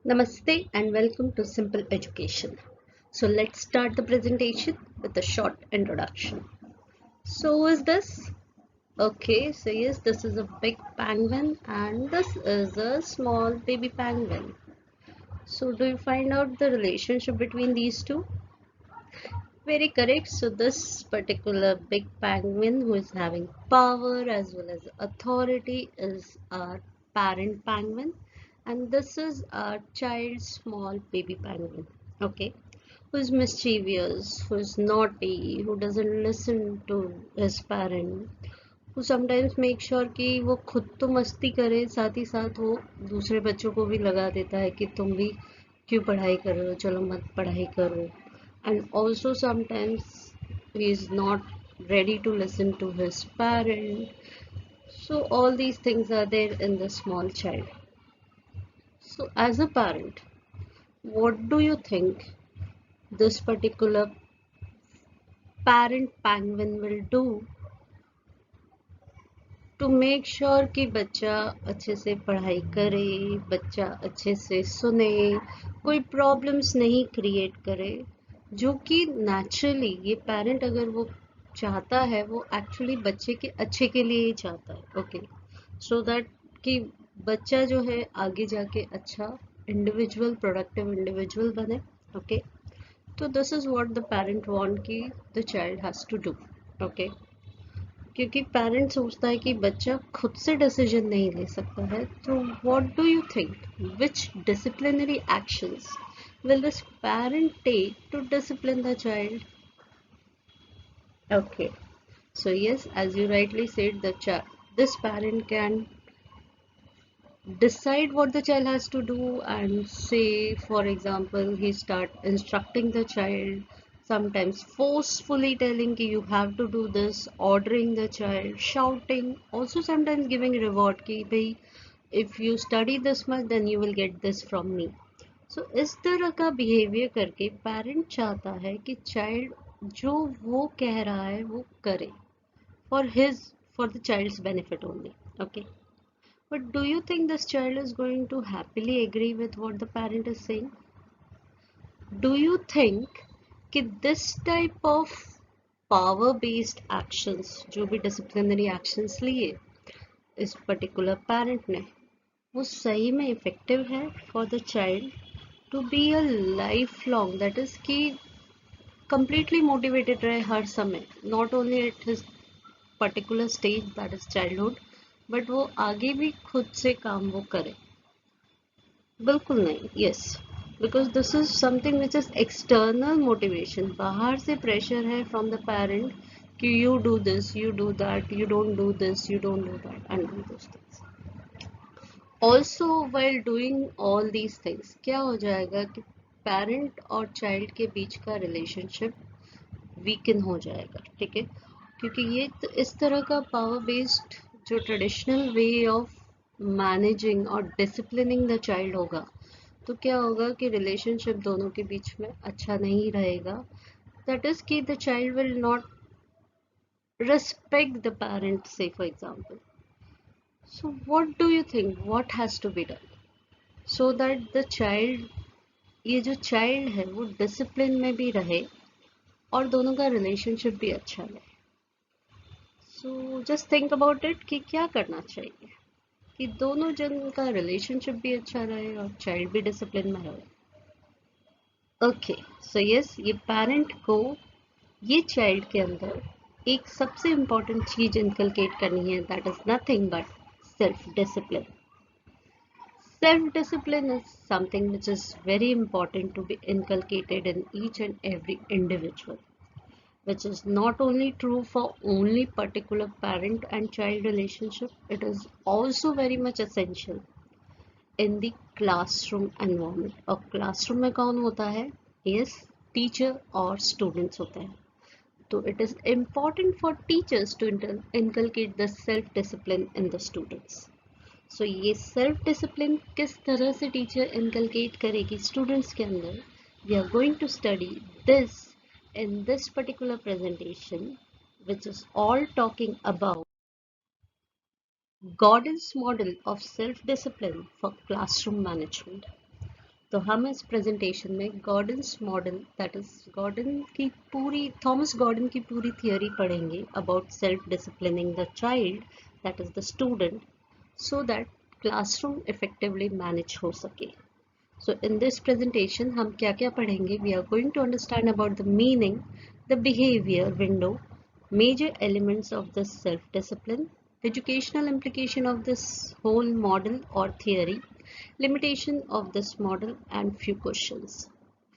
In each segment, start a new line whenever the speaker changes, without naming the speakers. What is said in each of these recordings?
Namaste and welcome to Simple Education. So let's start the presentation with a short introduction. So who is this? Okay, so yes, this is a big penguin and this is a small baby penguin. So do you find out the relationship between these two? Very correct. So this particular big penguin who is having power as well as authority is our parent penguin, and this is our child small baby penguin. Okay, who's mischievous, who's naughty, who doesn't listen to his parent, who sometimes make sure कि वो खुद तो मस्ती करे साथ ही साथ वो दूसरे बच्चों को भी लगा देता है कि तुम भी क्यों पढ़ाई कर रहे हो, चलो मत पढ़ाई करो. And also sometimes he is not ready to listen to his parent. So all these things are there in the small child. So as a parent, what do you think this particular parent penguin will do to make sure कि बच्चा अच्छे से पढ़ाई करे, बच्चा अच्छे से सुने, कोई प्रॉब्लम्स नहीं क्रिएट करे, जो कि नेचुरली ये पेरेंट अगर वो चाहता है वो एक्चुअली बच्चे के अच्छे के लिए ही चाहता है. ओके, सो दैट कि बच्चा जो है आगे जाके अच्छा इंडिविजुअल प्रोडक्टिव इंडिविजुअल बने. ओके, तो this is what the parent want कि the child has to do. Okay, क्योंकि पेरेंट सोचता है कि बच्चा खुद से डिसीजन नहीं ले सकता है. तो what do you think which disciplinary actions will this parent take to discipline the child? Okay, so yes, as you rightly said, this parent can decide what the child has to do, and say for example he start instructing the child, sometimes forcefully telling कि you have to do this, ordering the child, shouting, also sometimes giving reward कि भाई if you study this much then you will get this from me. So इस तरह का behaviour करके parent चाहता है कि चाइल्ड जो वो कह रहा है वो करे for the child's benefit only. Okay, but do you think this child is going to happily agree with what the parent is saying? Do you think कि this type of power based actions, जो भी disciplinary actions लिए इस particular parent ने, वो सही में effective है for the child to be a lifelong, that is कि completely motivated रहे हर समय, not only at his particular stage that is childhood, but वो आगे भी खुद से काम वो करे? बिल्कुल नहीं. Yes, because this is something which is external motivation, बाहर से प्रेशर है फ्रॉम द पेरेंट कि you do this, you do that, you don't do this, you don't do that and do this things. Also while doing all these things क्या हो जाएगा कि parent और child के बीच का रिलेशनशिप वीकन हो जाएगा. ठीक है, क्योंकि ये इस तरह का पावर बेस्ड जो ट्रेडिशनल वे ऑफ मैनेजिंग और डिसिप्लिनिंग द चाइल्ड होगा, तो क्या होगा कि रिलेशनशिप दोनों के बीच में अच्छा नहीं रहेगा. दैट इज कि the child will not respect the parent, say for example. So what do you think what has to be done so that the child, ये जो चाइल्ड है वो डिसिप्लिन में भी रहे और दोनों का रिलेशनशिप भी अच्छा रहे? So just think about it कि क्या करना चाहिए कि दोनों जन का रिलेशनशिप भी अच्छा रहे और चाइल्ड भी डिसिप्लिन में रहे. ओके, सो यस, ये पेरेंट को ये चाइल्ड के अंदर एक सबसे इम्पॉर्टेंट चीज इनकलकेट करनी है, that is nothing but self discipline. Self discipline is something which is very important to be inculcated in each and every individual, which is not only true for only particular parent and child relationship, it is also very much essential in the classroom environment. और classroom में कौन होता है? Yes, teacher और students होते हैं. तो it is important for teachers to inculcate the self discipline in the students. So ये self discipline किस तरह से teacher inculcate करेगी students के अंदर? We are going to study this in this particular presentation, which is all talking about Gordon's model of self-discipline for classroom management. तो हम इस प्रेजेंटेशन में Gordon's model that is Thomas Gordon की पूरी theory पढ़ेंगे about self disciplining the child that is the student so that classroom effectively manage हो सके. So in this presentation हम क्या क्या पढ़ेंगे? We are going to understand about the meaning, the behavior window, major elements of this self-discipline, educational implication of this whole model or theory, limitation of this model and few questions.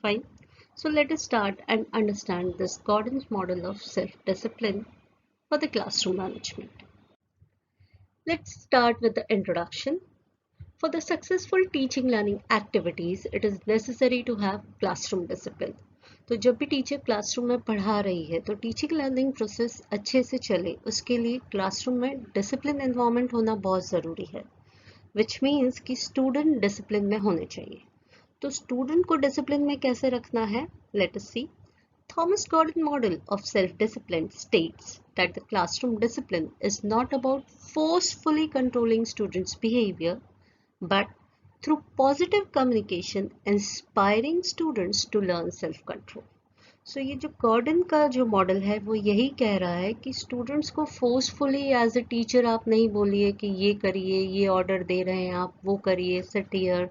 Fine. So let us start and understand this Gordon's model of self-discipline for the classroom management. Let's start with the introduction. For the successful teaching learning activities, it is necessary to have classroom discipline. तो जब भी teacher classroom में पढ़ा रही है तो teaching learning process अच्छे से चले उसके लिए क्लासरूम में डिसिप्लिन एनवायरनमेंट होना बहुत ज़रूरी है, विच मीन्स कि स्टूडेंट डिसिप्लिन में होने चाहिए. तो स्टूडेंट को डिसिप्लिन में कैसे रखना है? Late us C. Thomas Gordon model of self-discipline states that the classroom discipline is not about forcefully controlling students' behavior but through positive communication inspiring students to learn self-control. So ये जो Gordon का जो model है वो यही कह रहा है कि स्टूडेंट्स को फोर्सफुली एज अ टीचर आप नहीं बोलिए कि ये करिए, ये ऑर्डर दे रहे हैं आप, वो करिए, sit here,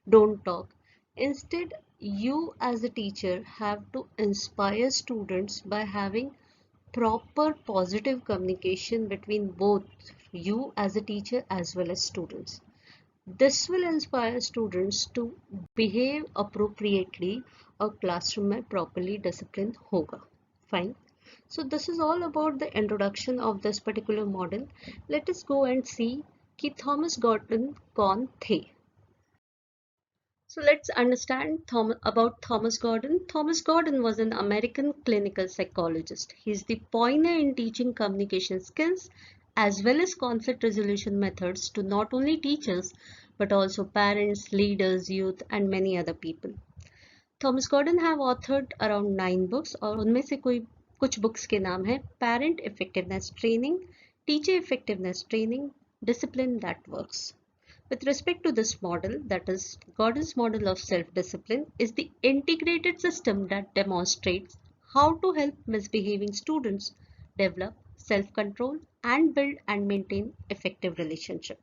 don't talk. Instead, you as a teacher have to inspire students by having proper positive communication between both you as a teacher as well as students. This will inspire students to behave appropriately और classroom में properly disciplined होगा. Fine. So this is all about the introduction of this particular model. Let us go and see कि Thomas Gordon कौन थे. So let's understand about Thomas Gordon. Thomas Gordon was an American clinical psychologist. He is the pioneer in teaching communication skills as well as conflict resolution methods to not only teachers but also parents, leaders, youth and many other people. Thomas Gordon have authored around 9 books और उनमें से कुछ books के नाम है Parent Effectiveness Training, Teacher Effectiveness Training, Discipline That Works. With respect to this model, that is Gordon's model of self-discipline is the integrated system that demonstrates how to help misbehaving students develop self-control and build and maintain effective relationship.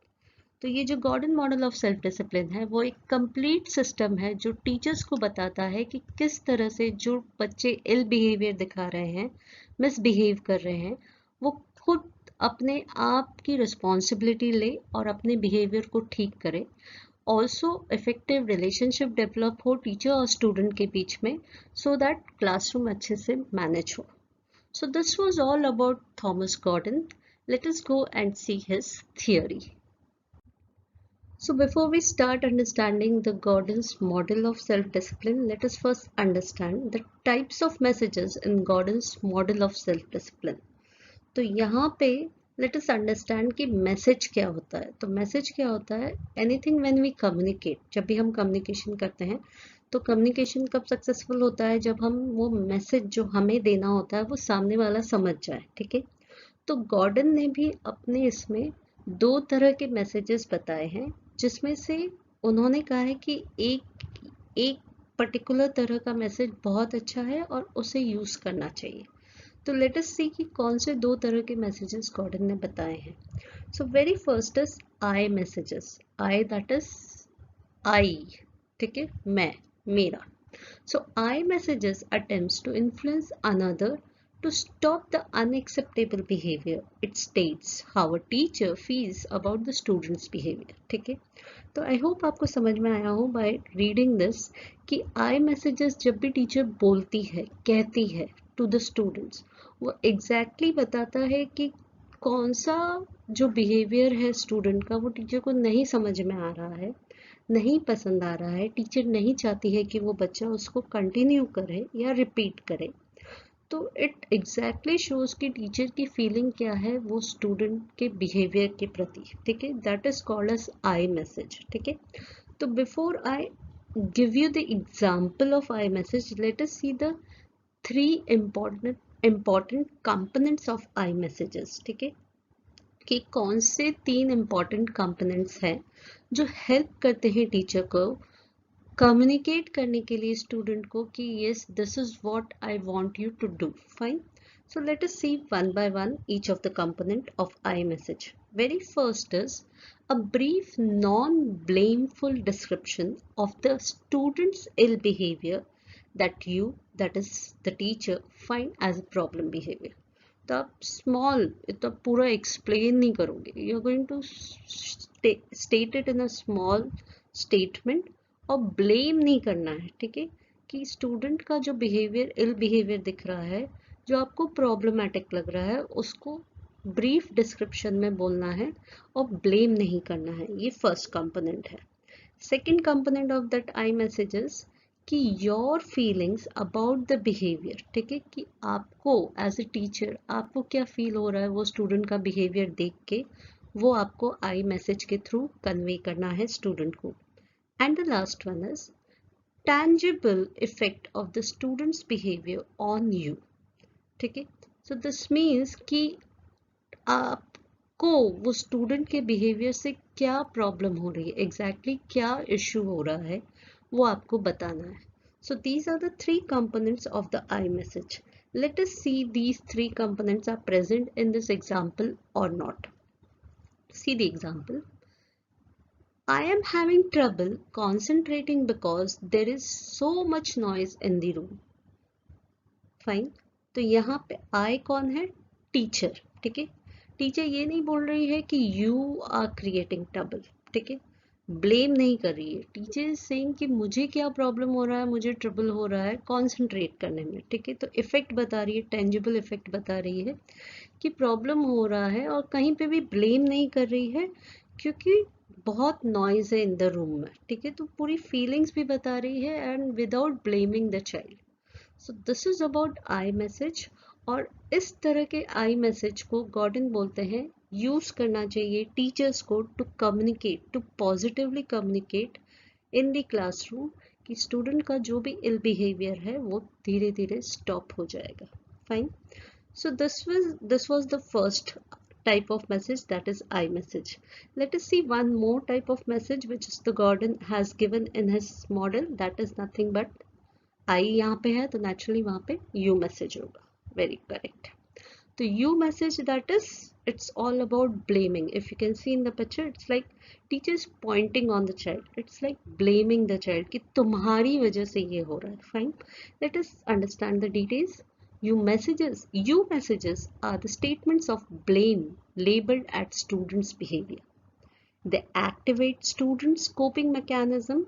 तो ये जो Gordon model of self discipline है वो एक complete system है जो teachers को बताता है कि किस तरह से जो बच्चे इल बिहेवियर दिखा रहे हैं, मिसबिहेव कर रहे हैं, वो खुद अपने आप की रिस्पॉन्सिबिलिटी ले और अपने बिहेवियर को ठीक करे. ऑल्सो इफेक्टिव रिलेशनशिप डेवलप हो टीचर और स्टूडेंट के बीच में सो दैट क्लासरूम अच्छे से मैनेज हो. So this was all about Thomas Gordon. Let us go and see his theory. So before we start understanding the Gordon's model of self-discipline, let us first understand the types of messages in Gordon's model of self-discipline. तो यहाँ पे let us understand कि message क्या होता है. तो message क्या होता है? Anything when we communicate. जब भी हम communication करते हैं तो communication कब successful होता है? जब हम वो message जो हमें देना होता है वो सामने वाला समझ जाए. ठीक है. तो गॉर्डन ने भी अपने इसमें 2 तरह के मैसेजेस बताए हैं जिसमें से उन्होंने कहा है कि एक पर्टिकुलर तरह का मैसेज बहुत अच्छा है और उसे यूज करना चाहिए. तो लेट अस सी कि कौन से 2 तरह के मैसेजेस गॉर्डन ने बताए हैं. So very first is I messages. I that is I, ठीक है, मैं, मेरा. So I messages attempts to influence another to stop the unacceptable behavior. It states how a teacher feels about the student's behavior. ठीक है. तो I hope आपको समझ में आया हो बाय रीडिंग दिस कि आई मैसेजेस जब भी टीचर बोलती है, कहती है टू द स्टूडेंट्स, वो एग्जैक्टली बताता है कि कौन सा जो बिहेवियर है स्टूडेंट का वो टीचर को नहीं समझ में आ रहा है, नहीं पसंद आ रहा है, टीचर नहीं चाहती है कि वो बच्चा उसको कंटिन्यू करे या रिपीट करे. तो इट एग्जैक्टली शोज कि टीचर की फीलिंग क्या है वो स्टूडेंट के बिहेवियर के प्रति. ठीक है. That is called as I message. ठीक है. तो before I give you the example of I message, let us see the 3 important components of I messages. ठीक है. कि कौन से 3 important कंपोनेंट्स हैं जो हेल्प करते हैं टीचर को कम्युनिकेट करने के लिए स्टूडेंट को कि yes this is what I want you to do. Fine. So let us see one by one each of the component of iMessage. Very first is a brief non-blameful description of the student's ill behavior that you, that is the teacher, find as a problem behavior. तो आप small इतना पूरा explain नहीं करोगे, you are going to state it in a small statement और blame नहीं करना है. ठीक है, कि स्टूडेंट का जो बिहेवियर इल बिहेवियर दिख रहा है, जो आपको प्रॉब्लमेटिक लग रहा है, उसको ब्रीफ डिस्क्रिप्शन में बोलना है और ब्लेम नहीं करना है. ये फर्स्ट कंपोनेंट है. Second component of that I messages कि your feelings about the behaviour. ठीक है, कि आपको एज ए टीचर आपको क्या फील हो रहा है वो स्टूडेंट का बिहेवियर देख के, वो आपको आई मैसेज के थ्रू कन्वे करना है स्टूडेंट को. And the last one is tangible effect of the student's behavior on you. ठीक है, so this means कि आपको वो स्टूडेंट के बिहेवियर से क्या प्रॉब्लम हो रही है, एग्जैक्टली क्या इश्यू हो रहा है, वो आपको बताना है. So these are the three components of the iMessage. Let us see these three components are present in this example or not. See the example. I am having trouble concentrating because there is so much noise in the room. Fine. तो यहाँ पे आई कौन है, teacher. ठीक है, teacher ये नहीं बोल रही है कि यू आर क्रिएटिंग ट्रबल. ठीक है, ब्लेम नहीं कर रही है. टीचर इज सेइंग कि मुझे क्या प्रॉब्लम हो रहा है, मुझे ट्रबल हो रहा है कॉन्सेंट्रेट करने में. ठीक है, तो इफेक्ट बता रही है, टेंजिबल इफेक्ट बता रही है कि प्रॉब्लम हो रहा है, और कहीं पे भी ब्लेम नहीं कर रही है क्योंकि बहुत नॉइज है इन द रूम में. ठीक है, तो पूरी फीलिंग्स भी बता रही है and without blaming the child. So this is about I message. और इस तरह के आई मैसेज को गॉर्डन बोलते हैं यूज करना चाहिए टीचर्स को to communicate, to positively communicate in the classroom कि स्टूडेंट का जो भी इल बिहेवियर है वो धीरे धीरे स्टॉप हो जाएगा. Fine. So this was the first type of message, that is iMessage. Let us see one more type of message which is the Gordon has given in his model. That is nothing but I यहाँ पे है तो naturally वहाँ पे you message होगा. Very correct. तो you message, that is, it's all about blaming. If you can see in the picture, it's like teachers pointing on the child. It's like blaming the child कि तुम्हारी वजह से ये हो रहा है. Fine. Let us understand the details. You messages are the statements of blame labeled at students' behavior. They activate students' coping mechanism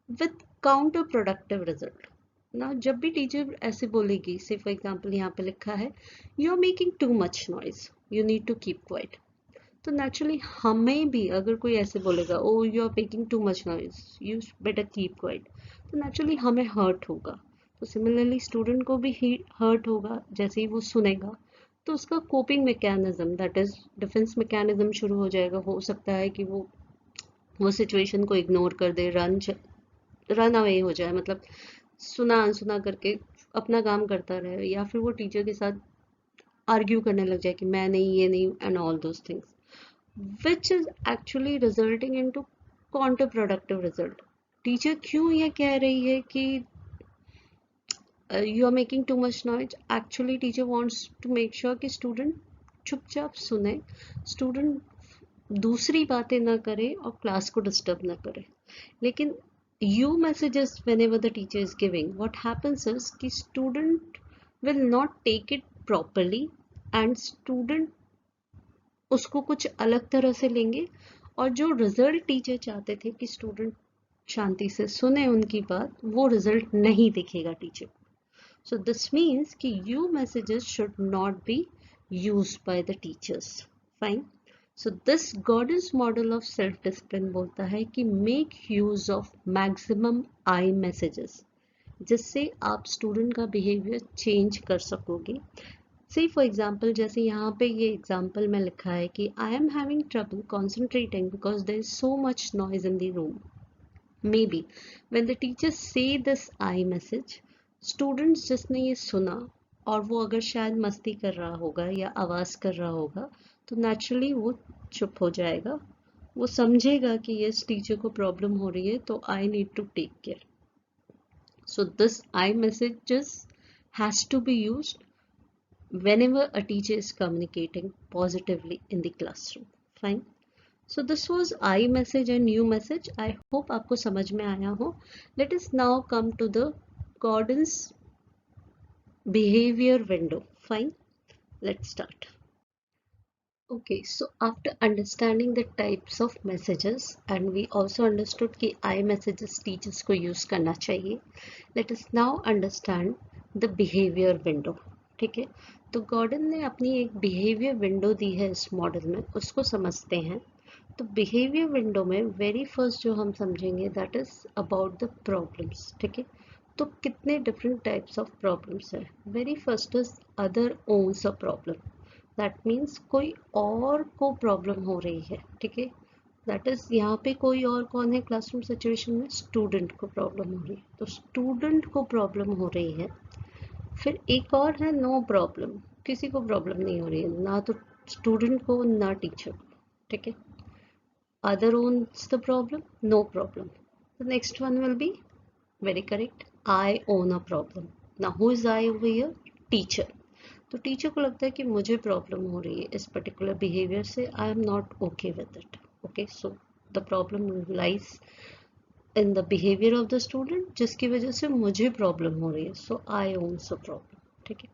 with counterproductive result. Now, जब भी टीचर ऐसे बोलेगी, से फॉर एग्जाम्पल यहाँ पे लिखा है you are making too much noise, you need to keep quiet. तो नेचुरली हमें भी अगर कोई ऐसे बोलेगा oh you are making too much noise, you better keep quiet, तो नेचुरली हमें हर्ट होगा. तो सिमिलरली स्टूडेंट को भी हर्ट होगा जैसे ही वो सुनेगा. तो उसका coping mechanism, that is defence mechanism शुरू हो जाएगा. हो सकता है कि वो सिचुएशन को इग्नोर कर दे, रन अवे हो जाए, मतलब सुना अनसुना करके अपना काम करता रहे, या फिर वो टीचर के साथ आर्ग्यू करने लग जाए कि मैं नहीं, ये नहीं, and all those things, which is actually resulting into counter productive result. Teacher क्यों ये कह रही है कि you are making too much noise? Actually teacher wants to make sure कि स्टूडेंट चुपचाप सुने, स्टूडेंट दूसरी बातें ना करे और क्लास को डिस्टर्ब ना करे. लेकिन you messages whenever the teacher is giving, what happens is कि student will not take it properly and student उसको कुछ अलग तरह से लेंगे, और जो रिजल्ट टीचर चाहते थे कि स्टूडेंट शांति से सुने उनकी बात, वो रिजल्ट नहीं दिखेगा टीचर. सो दिस मीन्स कि you messages should not be used by the teachers. Fine. So this Gordon's model of self-discipline बोलता है कि make use of maximum I messages, जिससे आप स्टूडेंट का बिहेवियर चेंज कर सकोगे. Say for example, जैसे यहाँ पे ये एग्जाम्पल में लिखा है कि I am having trouble concentrating because there is so much noise in the room. Maybe when the teacher say this I message, students जिसने ये सुना और वो अगर शायद मस्ती कर रहा होगा या आवाज़ कर रहा होगा, तो नेचुरली वो चुप हो जाएगा, वो समझेगा कि यस टीचर को प्रॉब्लम हो रही है तो I need to take care. So this I messages has to be used whenever a teacher is communicating positively in the classroom. Fine. So this was I message and you message. I hope आपको समझ में आया हो. Let us now come to the Gordon's behavior window. Fine. Let's start. Okay, so after understanding the types of messages and we also understood कि I messages teachers को use करना चाहिए. Let us now understand the behavior window. ठीक है, तो Gordon ने अपनी एक behavior window दी है इस मॉडल में, उसको समझते हैं. तो behavior window में very first जो हम समझेंगे that is about the problems. ठीक है, तो कितने different types of problems है. Very first is other owns a problem. That means कोई और को प्रॉब्लम हो रही है. ठीक है, दैट इज यहाँ पे कोई और कौन है क्लासरूम सिचुएशन में, स्टूडेंट को प्रॉब्लम हो रही है. तो स्टूडेंट को प्रॉब्लम हो रही है. फिर एक और है नो प्रॉब्लम, किसी को प्रॉब्लम नहीं हो रही है, ना तो स्टूडेंट को ना टीचर को. ठीक है, other owns the problem, no problem. The next one will be very correct, I own a problem. Now who is I over here, teacher. तो टीचर को लगता है कि मुझे प्रॉब्लम हो रही है इस पर्टिकुलर बिहेवियर से, I am not okay with it. Okay, so the problem lies in the behaviour of the student जिसकी वजह से मुझे प्रॉब्लम हो रही है. So I owns a problem. ठीक है,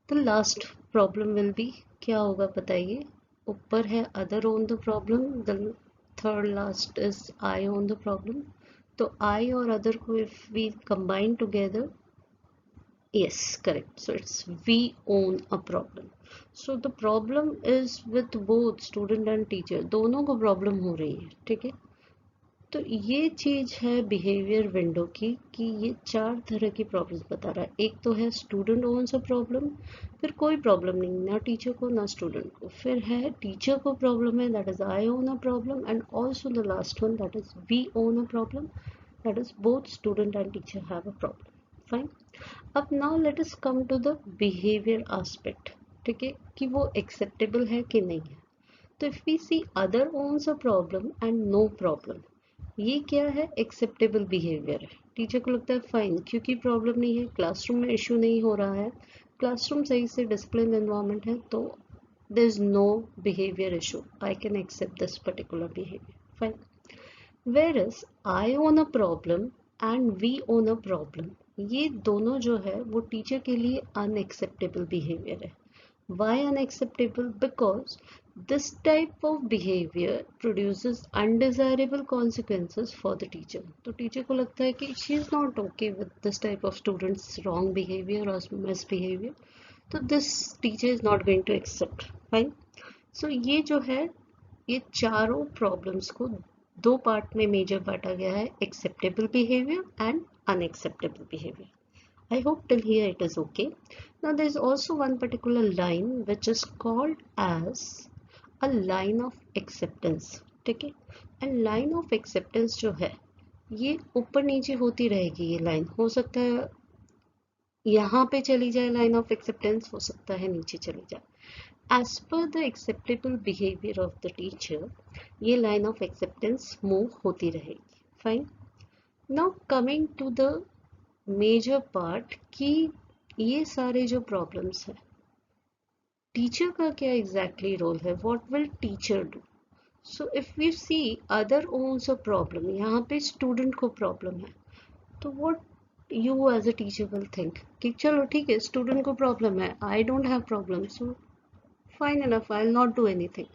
the last problem will be, क्या होगा बताइए. ऊपर है other own the problem, the third last is I own the problem. तो आई और अदर को if we combine together, yes, correct, so it's we own a problem. So the problem is with both student and teacher, दोनों को problem हो रही है. ठीक है, तो ये चीज है बिहेवियर विंडो की कि ये चार तरह की प्रॉब्लम्स बता रहा है. एक तो है स्टूडेंट ओन्स अ प्रॉब्लम, फिर कोई प्रॉब्लम नहीं, ना टीचर को ना स्टूडेंट को. फिर है टीचर को प्रॉब्लम है, that is I own a problem. And also the last one that is we own a problem, that is both student and teacher have a problem. Fine. अब now let us come to the behaviour aspect. ठीक है, कि वो acceptable है कि नहीं है. तो if we see other owns a problem and no problem, ये क्या है, एक्सेप्टेबल बिहेवियर है. टीचर को लगता है फाइन, क्योंकि प्रॉब्लम नहीं है, क्लासरूम में इशू नहीं हो रहा है, क्लासरूम सही से डिसिप्लिन एनवायरनमेंट है, तो there is no behaviour issue, I can accept this particular behaviour. Fine. Whereas I own a problem and we own a problem, ये दोनों जो है वो टीचर के लिए अनएक्सेप्टेबल बिहेवियर है. Why unacceptable? Because this type of behavior produces undesirable consequences for the teacher. तो teacher को लगता है कि she is not okay with this type of students wrong behavior or misbehavior, तो this teacher is not going to accept. Fine. So ये जो है, ये चारों प्रॉब्लम्स को दो पार्ट में मेजर बांटा गया है, acceptable behaviour and unacceptable behaviour. I hope till here it is okay. Now there is also one particular line which is called as a line of acceptance. ठीक है, and line of acceptance जो है ये ऊपर नीचे होती रहेगी. ये लाइन हो सकता है यहाँ पे चली जाए, लाइन ऑफ एक्सेप्टेंस हो सकता है नीचे चली जाए. As per the acceptable behavior of the teacher, ये line of acceptance move होती रहेगी. Fine. Now coming to the major part कि ये सारे जो problems हैं, टीचर का क्या exactly role है, what will teacher do? So if we see other owns a problem, यहाँ पे student को problem है, तो what you as a teacher will think कि चलो ठीक है, student को problem है, I don't have problem, so fine enough, I'll not do anything.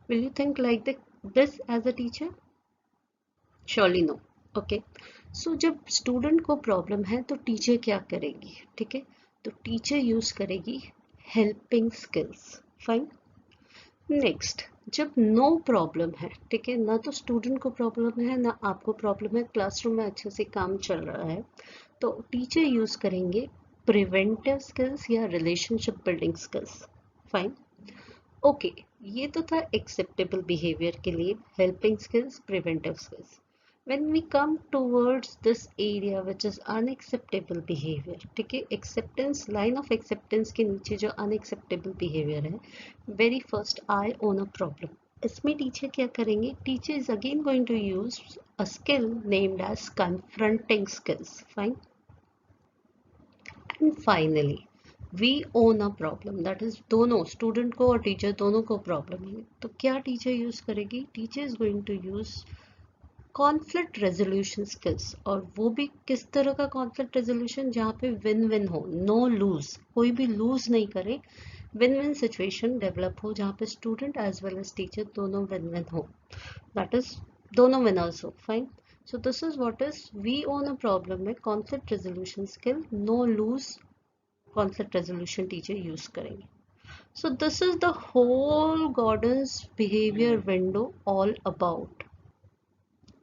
Will you think like this as a teacher? Surely no. Okay. So जब student को problem है तो teacher क्या करेगी? ठीक है, तो teacher use करेगी helping skills. Fine. Next, जब no problem है, ठीक है, ना तो student को problem है ना आपको problem है, classroom में अच्छे से काम चल रहा है, तो teacher use करेंगे preventive skills या relationship building skills. Fine. Okay, ये तो था एक्सेप्टेबल बिहेवियर के लिए, helping skills, preventive skills. When we come towards this area which is unacceptable behaviour, ठीक है, एक्सेप्टेंस, लाइन ऑफ एक्सेप्टेंस के नीचे जो अनएक्सेप्टेबल बिहेवियर है, very first I own a problem. इसमें टीचर क्या करेंगे? Teacher is again going to use a skill named as confronting skills. Fine. And finally, we own a problem. That is, दोनों student को और teacher दोनों को problem है, तो क्या टीचर यूज करेगी? Teacher is going to use conflict resolution skills, और वो भी किस तरह का कॉन्फ्लिक्ट रेजोल्यूशन? जहाँ पे विन विन हो, नो लूज, कोई भी लूज नहीं करे, विन विन सिचुएशन डेवलप हो जहाँ पे student as well as teacher दोनों विन विन हो, दैट इज दोनों विनर्स हो. Fine. So this is what is we own a problem में conflict resolution skill, no lose conflict resolution teacher use करेंगे. So this is the whole Gordon's behavior window all about.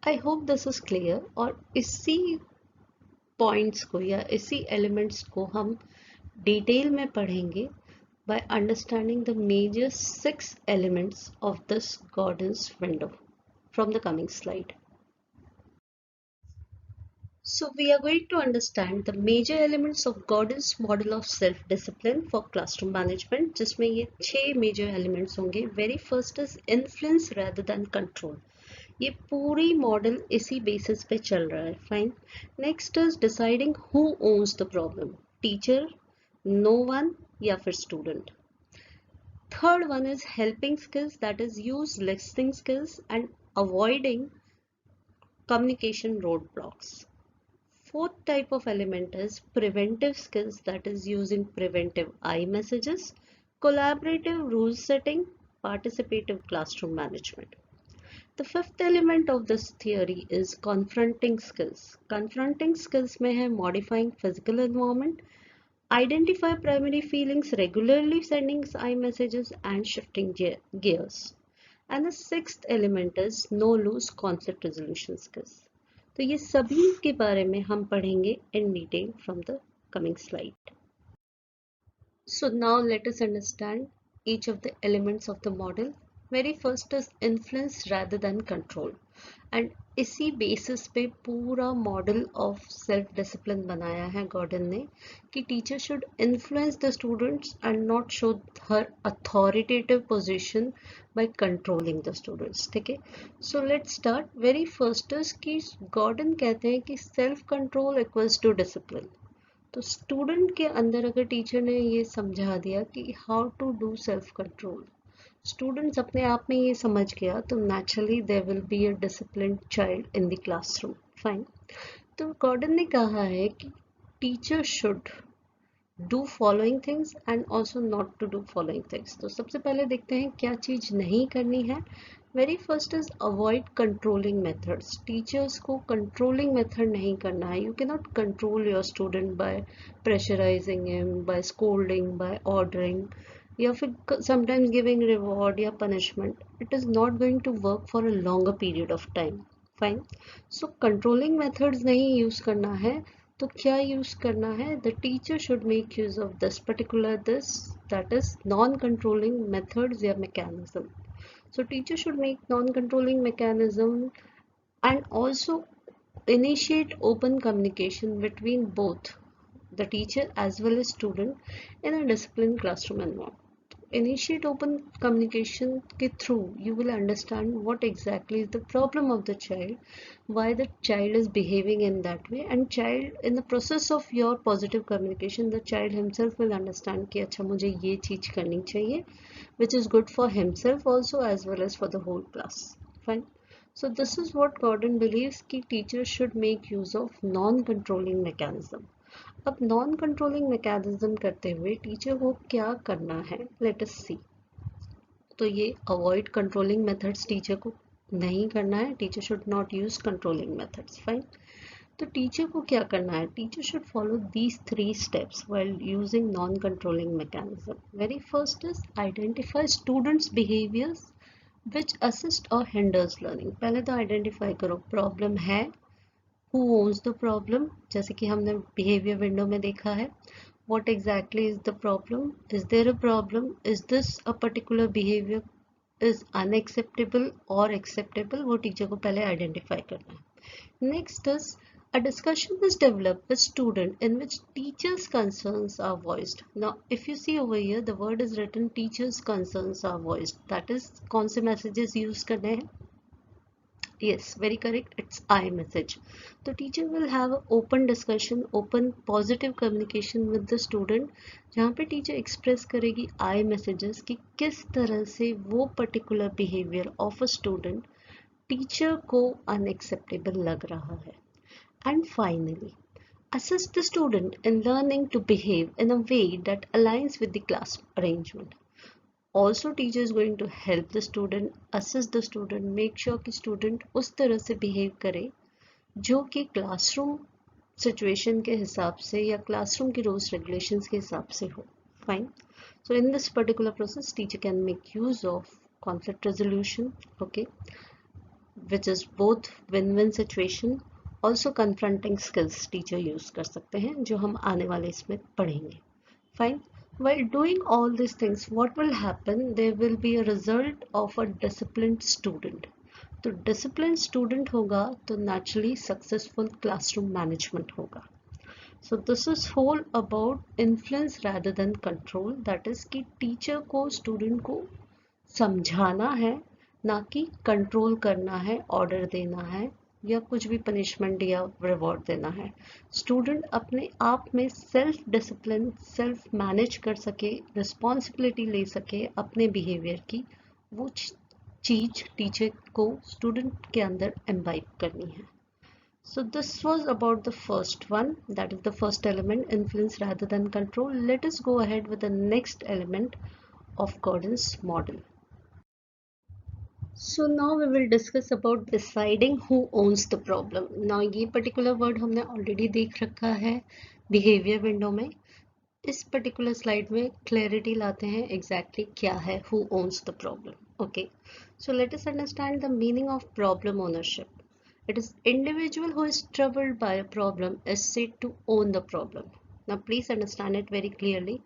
I hope this is clear. और इसी points को या इसी elements को हम detail में पढ़ेंगे by understanding the major 6 elements of this Gordon's window from the coming slide. So we are going to understand the major elements of Gordon's model of self-discipline for classroom management, जिसमें ये 6 major elements होंगे. Very first is influence rather than control. ये पूरी model इसी basis पे चल रहा है. Fine. Next is deciding who owns the problem, teacher, no one या फिर student. Third one is helping skills, that is use listening skills and avoiding communication roadblocks. Fourth type of element is preventive skills, that is using preventive I messages, collaborative rule setting, participative classroom management. The fifth element of this theory is confronting skills. Confronting skills में है modifying physical environment, identify primary feelings, regularly sending I messages and shifting gears. And the sixth element is no lose conflict resolution skills. तो ये सभी के बारे में हम पढ़ेंगे in detail from the coming slide. So now let us understand each of the elements of the model. Very first is influence rather than control. And इसी basis पे पूरा model of self discipline बनाया है Gordon ने कि teacher should influence the students and not show her authoritative position by controlling the students. ठीक है. So let's start. Very first is कि गॉर्डन कहते हैं कि self control equals to discipline. तो स्टूडेंट के अंदर अगर टीचर ने ये समझा दिया कि how to do self control, students अपने आप में ये समझ गया, तो naturally there will be a disciplined child in the classroom. Fine. तो गॉर्डन ने कहा है कि teacher should do following things and also not to do following things. तो सबसे पहले देखते हैं क्या चीज़ नहीं करनी है. Very first is avoid controlling methods. Teachers को कंट्रोलिंग मेथड नहीं करना है. You can not control your student by pressurising him, by scolding, by ordering या फिर समटाइम्स गिविंग रिवॉर्ड या punishment. It is not going to work for a longer period of time. Fine. So controlling methods नहीं use करना है. तो क्या use करना है? The teacher should make use of this particular this, that is non controlling methods या mechanism. So teacher should make non-controlling mechanism and also initiate open communication between both the teacher as well as student in a disciplined classroom environment. Initiate open communication ke through you will understand what exactly is the problem of the child, why the child is behaving in that way, and child in the process of your positive communication the child himself will understand कि अच्छा मुझे ये चीज़ करनी चाहिए, which is good for himself also as well as for the whole class. Fine. So this is what Gordon believes कि teachers should make use of non-controlling mechanism. अब non controlling mechanism करते हुए टीचर को क्या करना है, late us सी. तो ये अवॉइड कंट्रोलिंग मेथड्स टीचर को नहीं करना है. Teacher should not use controlling methods. Fine. तो टीचर को क्या करना है? Teacher should follow these 3 steps while using non controlling mechanism. Very first is identify students behaviours which assist और हिंडर्स लर्निंग. पहले तो आइडेंटिफाई करो प्रॉब्लम है, who owns the problem, जैसे कि हमने behavior window में देखा है. What exactly is the problem? Is there a problem? Is this a particular behavior is unacceptable or acceptable? वो टीचर को पहले आइडेंटिफाई करना है. Next is A discussion is developed with student in which teachers' concerns are voiced. Now, if you see over here, the word is written teachers' concerns are voiced. That is, कौन से messages use करने हैं? Yes, very correct. It's I message. The teacher will have an open discussion, open positive communication with the student, जहाँ पे teacher express करेगी I messages कि किस तरह से वो particular behavior of a student teacher को unacceptable लग रहा है. And finally, assess the student in learning to behave in a way that aligns with the class arrangement. Also, teacher is going to help the student, assess the student, make sure कि student उस तरह से behave करे जो कि classroom situation के हिसाब से या classroom की rules regulations के हिसाब से हो. Fine. So in this particular process, teacher can make use of conflict resolution, okay, which is both win-win situation. Also confronting skills teacher use कर सकते हैं जो हम आने वाले इसमें पढ़ेंगे. Fine. While doing all these things, what will happen? There will be a result of a disciplined student. तो disciplined student होगा तो naturally successful classroom management होगा. So this is whole about influence rather than control. That is कि teacher को student को समझाना है, ना कि कंट्रोल करना है, ऑर्डर देना है या कुछ भी पनिशमेंट या रिवॉर्ड देना है. स्टूडेंट अपने आप में सेल्फ डिसिप्लिन, सेल्फ मैनेज कर सके, रिस्पॉन्सिबिलिटी ले सके अपने बिहेवियर की, वो चीज टीचर को स्टूडेंट के अंदर एम्बाइब करनी है. So this was about the first one, that is the first element, influence rather than control. Let us go ahead with the next element of Gordon's model. So now we will discuss about deciding who owns the problem. Now ये particular word हमने already देख रखा है behavior window में. इस particular slide में clarity लाते हैं exactly क्या है who owns the problem. Okay. So let us understand the meaning of problem ownership. It is individual who is troubled by a problem is said to own the problem. Now please understand it very clearly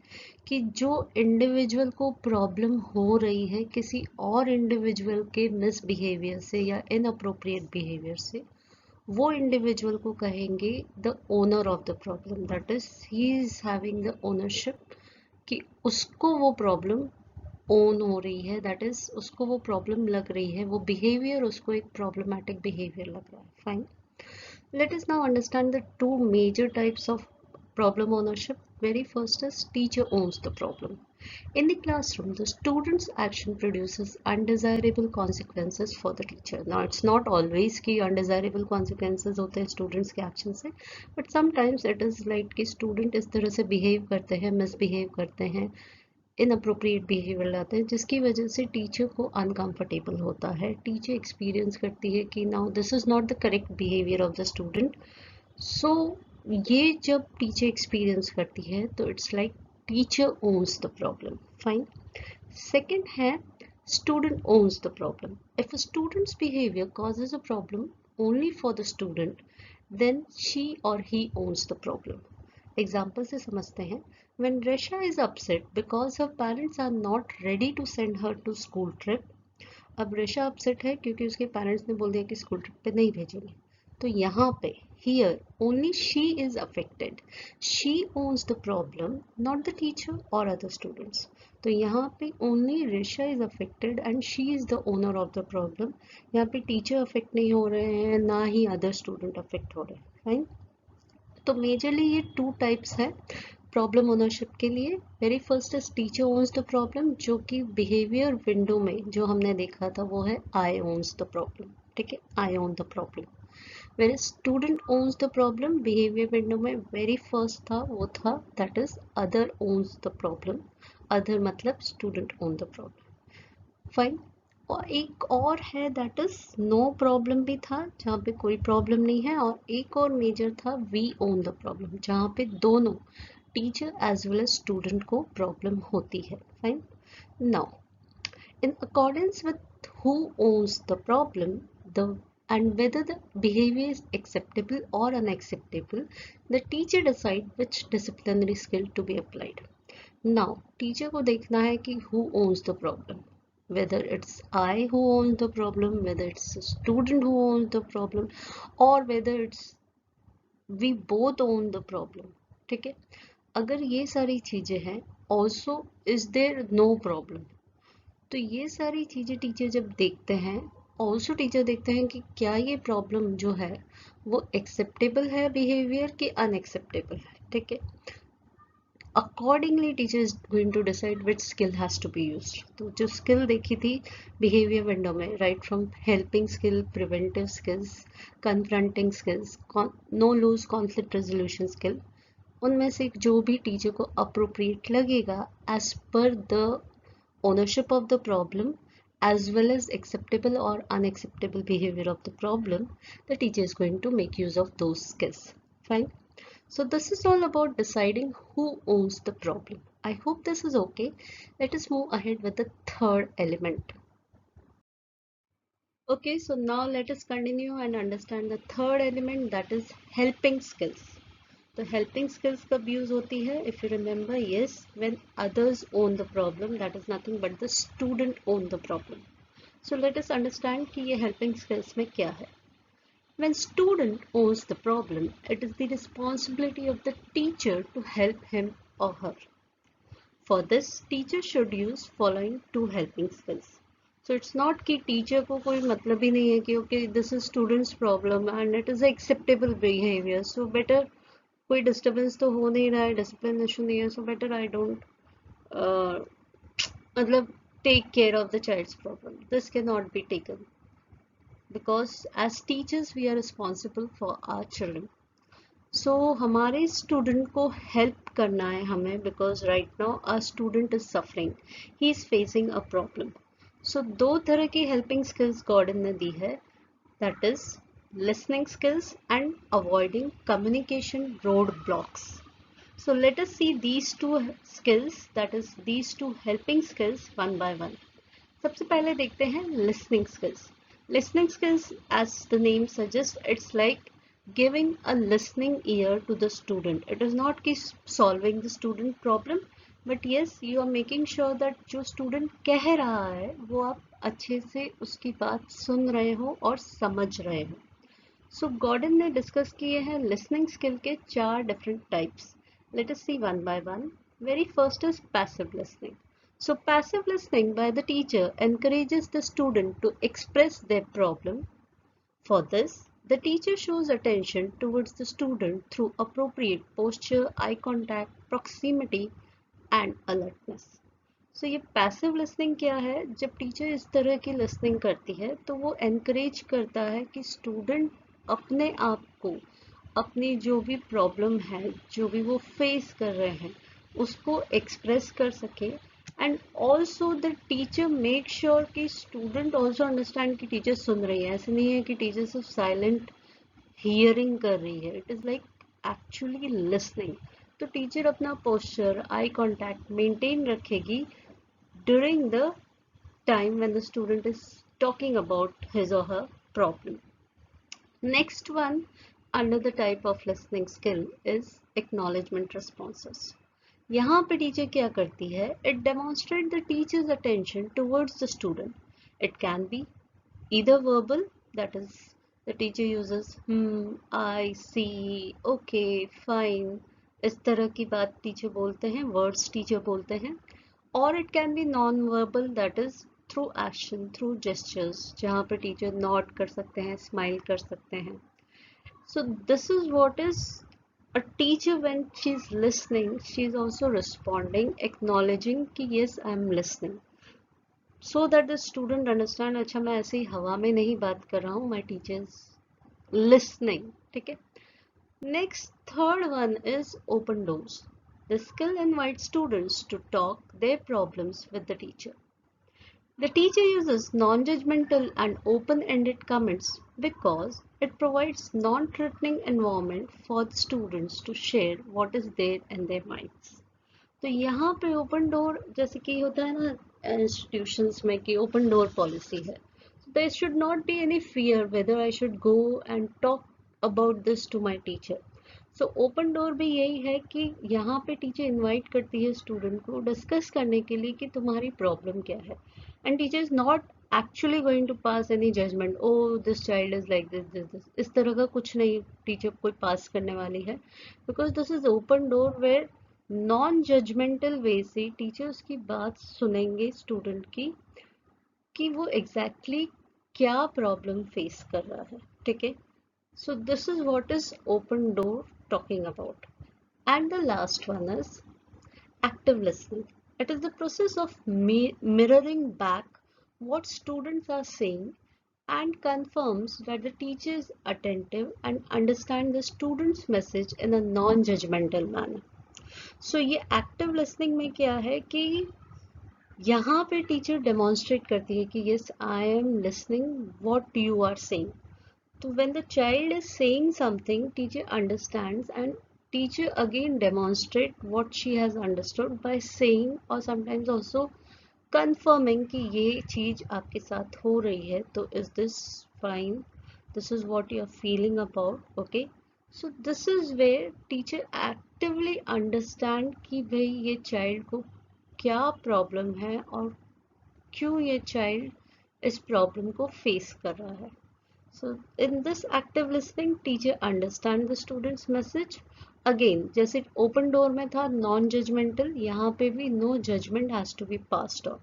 कि जो individual को problem हो रही है किसी और individual के misbehaviour से या इनअप्रोप्रिएट बिहेवियर से, वो इंडिविजुअल को कहेंगे the owner of the problem. That is he is having the ownership कि उसको वो प्रॉब्लम ओन हो रही है, दैट इज उसको वो प्रॉब्लम लग रही है, वो बिहेवियर उसको एक प्रॉब्लमैटिक बिहेवियर लग रहा है. Fine. Let us now understand the two major types of problem ownership. Very first is teacher owns the problem. In the classroom, the student's action produces undesirable consequences for the teacher. Now, it's not always कि undesirable consequences होते हैं students के action से, but sometimes it is like कि student इस तरह से behave करते हैं, misbehave करते हैं, इनअप्रोप्रिएट बिहेवियर लाते हैं जिसकी वजह से टीचर को अनकंफर्टेबल होता है. टीचर एक्सपीरियंस करती है कि now this is not the correct behaviour of the student. So ये जब टीचर एक्सपीरियंस करती है तो it's like teacher owns the problem. Fine. Second है student owns the problem. If a student's behavior causes a problem only for the student, then she or he owns the problem. Example से समझते हैं. When Resha is upset because her parents are not ready to send her to school trip. अब रेशा upset है क्योंकि उसके parents ने बोल दिया कि स्कूल ट्रिप पे नहीं भेजेंगे. तो यहाँ पे here only she is affected. She owns the problem, not the teacher or other students. तो यहाँ पे only रेशा is affected and she is the owner of the problem. यहाँ पे टीचर अफेक्ट नहीं हो रहे हैं, ना ही अदर स्टूडेंट अफेक्ट हो रहे हैं. फाइन. तो मेजरली ये टू टाइप्स है प्रॉब्लम ओनरशिप के लिए. Very first is teacher owns the problem, जो कि बिहेवियर विंडो में जो हमने देखा था वो है आई ओन्स द प्रॉब्लम. ठीक है, I own the problem. Very student owns the problem behaviour window में वेरी फर्स्ट था वो था that is other owns the problem. Other मतलब student own the problem. Fine. और एक और है दैट इज नो प्रॉब्लम भी था जहाँ पे कोई प्रॉब्लम नहीं है, और एक और मेजर था वी ओन द प्रॉब्लम जहाँ पे दोनों teacher as well as student को प्रॉब्लम होती है. Fine. Now in accordance with who owns the problem the and whether the behavior is acceptable or unacceptable, the teacher decide which disciplinary skill to be applied. Now teacher को देखना है कि who owns the problem, whether it's I who owns the problem, whether it's a student who owns the problem, or whether it's we both own the problem, ठीक है। अगर ये सारी चीजें हैं, also is there no problem, तो ये सारी चीजें टीचर जब देखते हैं, ऑल्सो टीचर देखते हैं कि क्या ये प्रॉब्लम जो है वो एक्सेप्टेबल है बिहेवियर कि अनएक्सेप्टेबल है, ठीक है। Accordingly teacher is going to decide which skill has to be used. तो जो स्किल देखी थी बिहेवियर विंडो में, right from helping skill, preventive skills, confronting skills, no lose conflict resolution skill, उनमें से जो भी टीचर को अप्रोप्रिएट लगेगा as per the ownership of the problem as well as acceptable or unacceptable behavior of the problem, the teacher is going to make use of those skills. Fine. So this is all about deciding who owns the problem. I hope this is okay. Let us move ahead with the third element. Okay, so now let us continue and understand the third element, that is helping skills. तो helping skills कब use होती है? If you remember, yes, when others own the problem, that is nothing but the student own the problem. So let us understand कि ये helping skills में क्या है. When student owns the problem, it is the responsibility of the teacher to help him or her. For this, teacher should use following two helping skills. So it's not कि teacher को कोई मतलब ही नहीं है कि okay, this is student's problem and it is acceptable behavior. So better कोई disturbance तो हो नहीं रहा है, डिसिप्लिन इशू नहीं है, सो बेटर आई डोंट मतलब take care of the child's problem. This can not be taken because as teachers we are responsible for our children. So हमारे स्टूडेंट को हेल्प करना है हमें, because right now a student is suffering, he is facing a problem. So दो तरह की helping skills Gordon ने दी है, that is listening skills and avoiding communication roadblocks. So let us see these two skills, that is these two helping skills one by one. सबसे पहले देखते हैं listening skills. Listening skills, as the name suggests, it's like giving a listening ear to the student. It is not कि solving the student problem, but yes, you are making sure that जो student कह रहा है वो आप अच्छे से उसकी बात सुन रहे हो और समझ रहे हो. सो गॉर्डन ने डिस्कस किए हैं लिसनिंग स्किल के 4 different types. Let us see one by one. Very first is passive listening. So passive listening by the teacher encourages the student to express their problem. For this, the teacher shows attention towards the student through appropriate posture, eye contact, proximity and alertness. So ये passive listening क्या है? जब teacher इस तरह की listening करती है तो वो एनकरेज करता है कि स्टूडेंट अपने आप को, अपनी जो भी प्रॉब्लम है, जो भी वो फेस कर रहे हैं, उसको एक्सप्रेस कर सके. And also the teacher make sure कि स्टूडेंट ऑल्सो अंडरस्टैंड कि टीचर सुन रही है. ऐसे नहीं है कि टीचर सिर्फ साइलेंट हियरिंग कर रही है, it is like actually listening. तो टीचर अपना पोस्चर, आई कॉन्टैक्ट मेंटेन रखेगी during the time when the student is talking about his or her problem. Next one under the type of listening skill is acknowledgement responses. यहाँ पे teacher क्या करती है? It demonstrates the teacher's attention towards the student. It can be either verbal, that is the teacher uses I see, okay, fine, इस तरह की बात teacher बोलते हैं, words टीचर बोलते हैं. Or it can be non-verbal, that is through action, through gestures, जहाँ पे टीचर नॉड कर सकते हैं, स्माइल कर सकते हैं. So this is what is a teacher when she is listening, she is also responding, acknowledging कि yes I am listening, so that the student understand अच्छा मैं ऐसे ही हवा में नहीं बात कर रहा हूँ, my teacher is listening. ठीक है. Next, third one is open doors. The skill invites students to talk their problems with the teacher. The teacher uses non-judgmental and open-ended comments because it provides non-threatening environment for the students to share what is there in their minds. तो यहाँ पे open door जैसे कि होता है ना institutions में कि ओपन डोर पॉलिसी है. There should not be any fear whether I should go and talk about this to my teacher. So open door भी यही है कि यहाँ पे टीचर इनवाइट करती है स्टूडेंट को डिस्कस करने के लिए कि तुम्हारी प्रॉब्लम क्या है. And teacher is not actually going to pass any judgment, oh this child is like this, इस तरह का कुछ नहीं टीचर कोई पास करने वाली है, because this is open door where non judgemental way से टीचर्स की बात सुनेंगे स्टूडेंट की कि वो एग्जैक्टली exactly क्या प्रॉब्लम फेस कर रहा है, ठीक है. So this is what is open door talking about. And the last one is active listening. It is the process of mirroring back what students are saying and confirms that the teacher is attentive and understand the student's message in a non-judgmental manner. So ये active listening में क्या है कि यहाँ पे teacher demonstrate करती है कि yes I am listening what you are saying. So when the child is saying something, teacher understands and teacher again demonstrate what she has understood by saying or sometimes also confirming कि ये चीज आपके साथ हो रही है, तो is this fine? This is what you are feeling about, okay? So this is where teacher actively understand कि भाई ये child को क्या प्रॉब्लम है और क्यों ये child इस प्रॉब्लम को फेस कर रहा है. So in this active listening, teacher understand the student's message. Again, जैसे open door में था non-judgmental, यहाँ पे भी no judgment has to be passed on.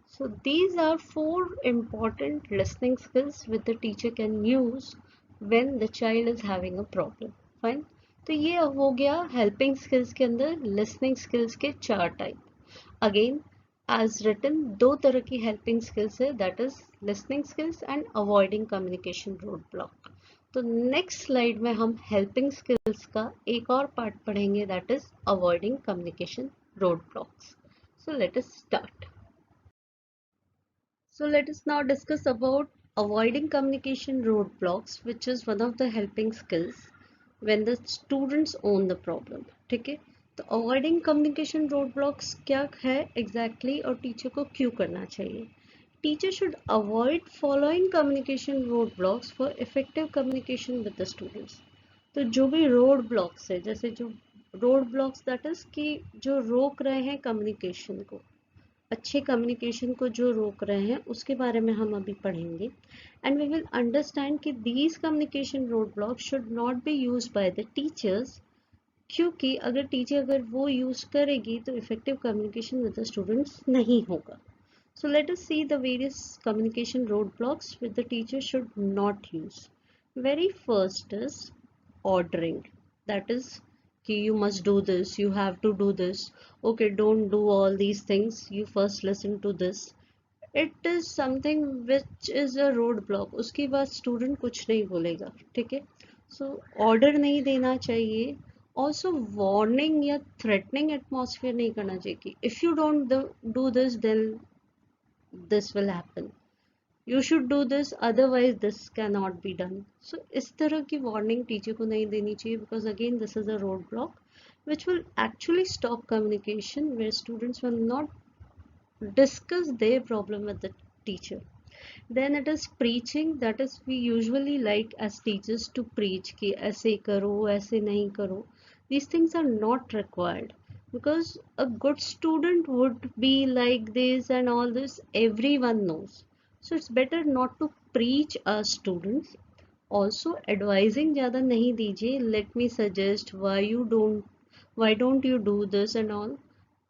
So these are 4 important listening skills which the teacher can use when the child is having a problem. Fine. तो ये हो गया helping skills के अंदर listening skills के 4 type. Again, as written, दो तरह की helping skills है, that is listening skills and avoiding communication roadblock. तो next slide में हम helping skills का एक और part पढ़ेंगे, that is avoiding communication roadblocks. So let us start. So let us now discuss about avoiding communication roadblocks, which is one of the helping skills when the students own the problem. ठीक है, तो avoiding communication road blocks क्या है exactly और teacher को क्यों करना चाहिए. Teacher should avoid following communication road blocks for effective communication with the students. तो जो भी रोड ब्लॉक्स है, जैसे जो रोड ब्लॉक्स दैट इज कि जो रोक रहे हैं कम्युनिकेशन को, अच्छे कम्युनिकेशन को जो रोक रहे हैं, उसके बारे में हम अभी पढ़ेंगे. एंड वी विल अंडरस्टैंड कि these communication road blocks should not be use by the teachers, क्योंकि अगर टीचर वो यूज करेगी तो effective communication with the students नहीं होगा. सो let us see the various communication road blocks with the teacher should not use. Very first is ordering, that is कि you must do this, you have to do this, okay don't do all these things, you first listen to this. It is something which is a road block. उसके बाद student कुछ नहीं बोलेगा, ठीक है. So order नहीं देना चाहिए. ऑल्सो वार्निंग या थ्रेटनिंग एटमॉस्फेयर नहीं करना चाहिए कि if you don't do this then this will happen, you should do this otherwise this can not be done. So इस तरह की वार्निंग टीचर को नहीं देनी चाहिए, because again this is a road block which will actually stop communication, where students will not discuss their problem with the teacher. Then it is preaching, that is we usually like as teachers to preach कि ऐसे करो ऐसे नहीं करो. These things are not required, because a good student would be like this and all this everyone knows. So it's better not to preach our students. Also advising ज़्यादा नहीं दीजिए, let me suggest why don't you do this and all.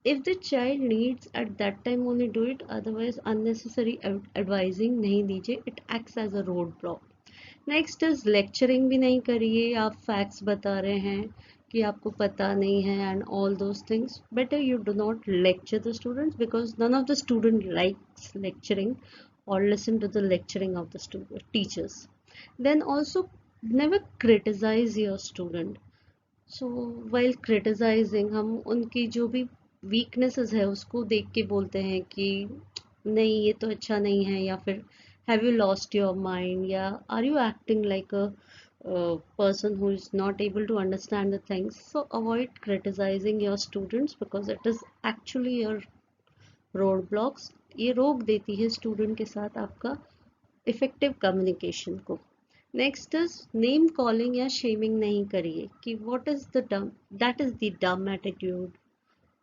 If the child needs at that time only do it, otherwise unnecessary advising नहीं दीजिए, it acts as a roadblock. Next is lecturing भी नहीं करिए, आप facts बता रहे हैं कि आपको पता नहीं है and all those things. Better you do not lecture the students, because none of the student likes lecturing or listen to the lecturing of the teachers. Then also never criticize your student. So while criticising हम उनकी जो भी weaknesses है उसको देख के बोलते हैं कि नहीं ये तो अच्छा नहीं है, या फिर have you lost your mind, या are you acting like a person who is not able to understand the things. So avoid criticizing your students, because it is actually your roadblocks. ये रोक देती है स्टूडेंट के साथ आपका effective communication को. Next is name calling या shaming नहीं करिए कि what is the dumb, that is the dumb attitude,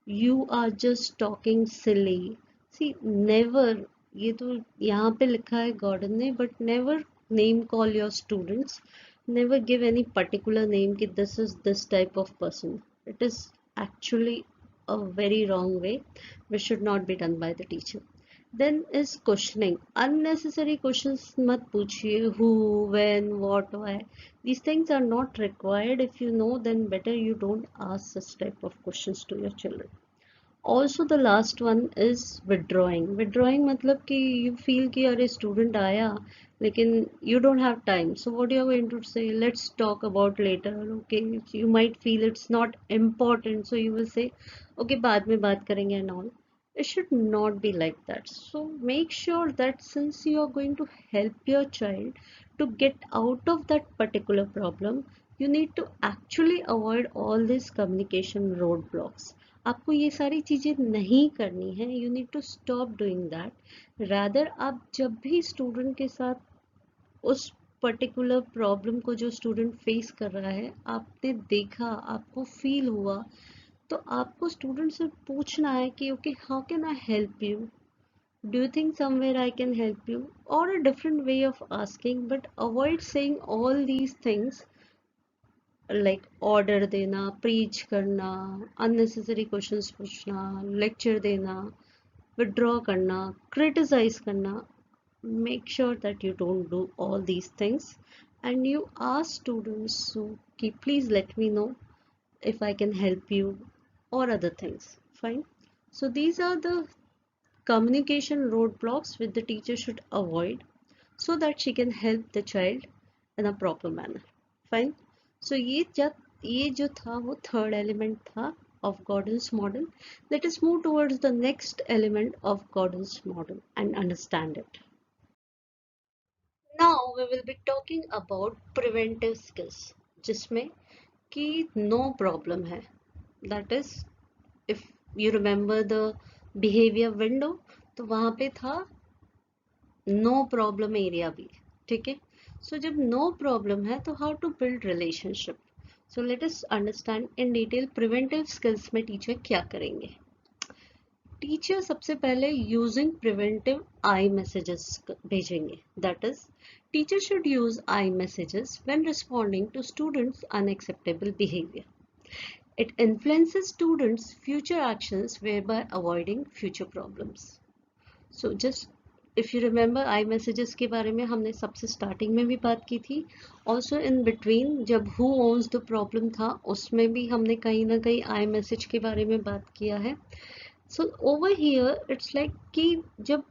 you are just talking silly. See never ये तो यहाँ पे लिखा है गॉर्डन ने, but never name call your students, never give any particular name कि this is this type of person. It is actually a very wrong way, which should not be done by the teacher. Then is questioning. Unnecessary questions mat पूछिए, who, when, what, why. These things are not required. If you know, then better you don't ask such type of questions to your children. Also the last one is withdrawing मतलब कि you feel कि अरे student आया लेकिन you don't have time, so what you are going to say, let's talk about later. Okay, you might feel it's not important, so you will say okay बाद में बात करेंगे and all. It should not be like that. So make sure that since you are going to help your child to get out of that particular problem, you need to actually avoid all these communication roadblocks. आपको ये सारी चीज़ें नहीं करनी है. You need to stop doing that. Rather आप जब भी स्टूडेंट के साथ उस पर्टिकुलर प्रॉब्लम को जो स्टूडेंट फेस कर रहा है आपने देखा, आपको फील हुआ, तो आपको स्टूडेंट से पूछना है कि okay how can I help you, do you think somewhere I can help you, or a different way of asking. But avoid saying all these things like order देना, प्रीच करना, unnecessary questions पूछना, lecture देना, withdraw करना, criticise करना. Make sure that you don't do all these things and you ask students कि please let me know if I can help you or other things. Fine. So these are the communication roadblocks which the teacher should avoid so that she can help the child in a proper manner. Fine. So ये जो था वो third element था of Gordon's model. Let us move towards the next element of Gordon's model and understand it. Now we will be talking about preventive skills, जिसमें कि no problem है. That is, if you remember the behavior window, तो वहां पे था no problem area भी. ठीक है. सो जब नो प्रॉब्लम है तो how to build relationship. So let us understand in detail preventive skills में टीचर क्या करेंगे. टीचर सबसे पहले यूजिंग प्रिवेंटिव आई मैसेजेस भेजेंगे. That is, teacher should use I messages when responding to students unacceptable behaviour. It influences students' future actions whereby avoiding future problems. So just if you remember I messages के बारे में हमने सबसे starting में भी बात की थी. Also in between जब who owns the problem था उसमें भी हमने कहीं ना कहीं आई मैसेज के बारे में बात किया है. So over here it's like कि जब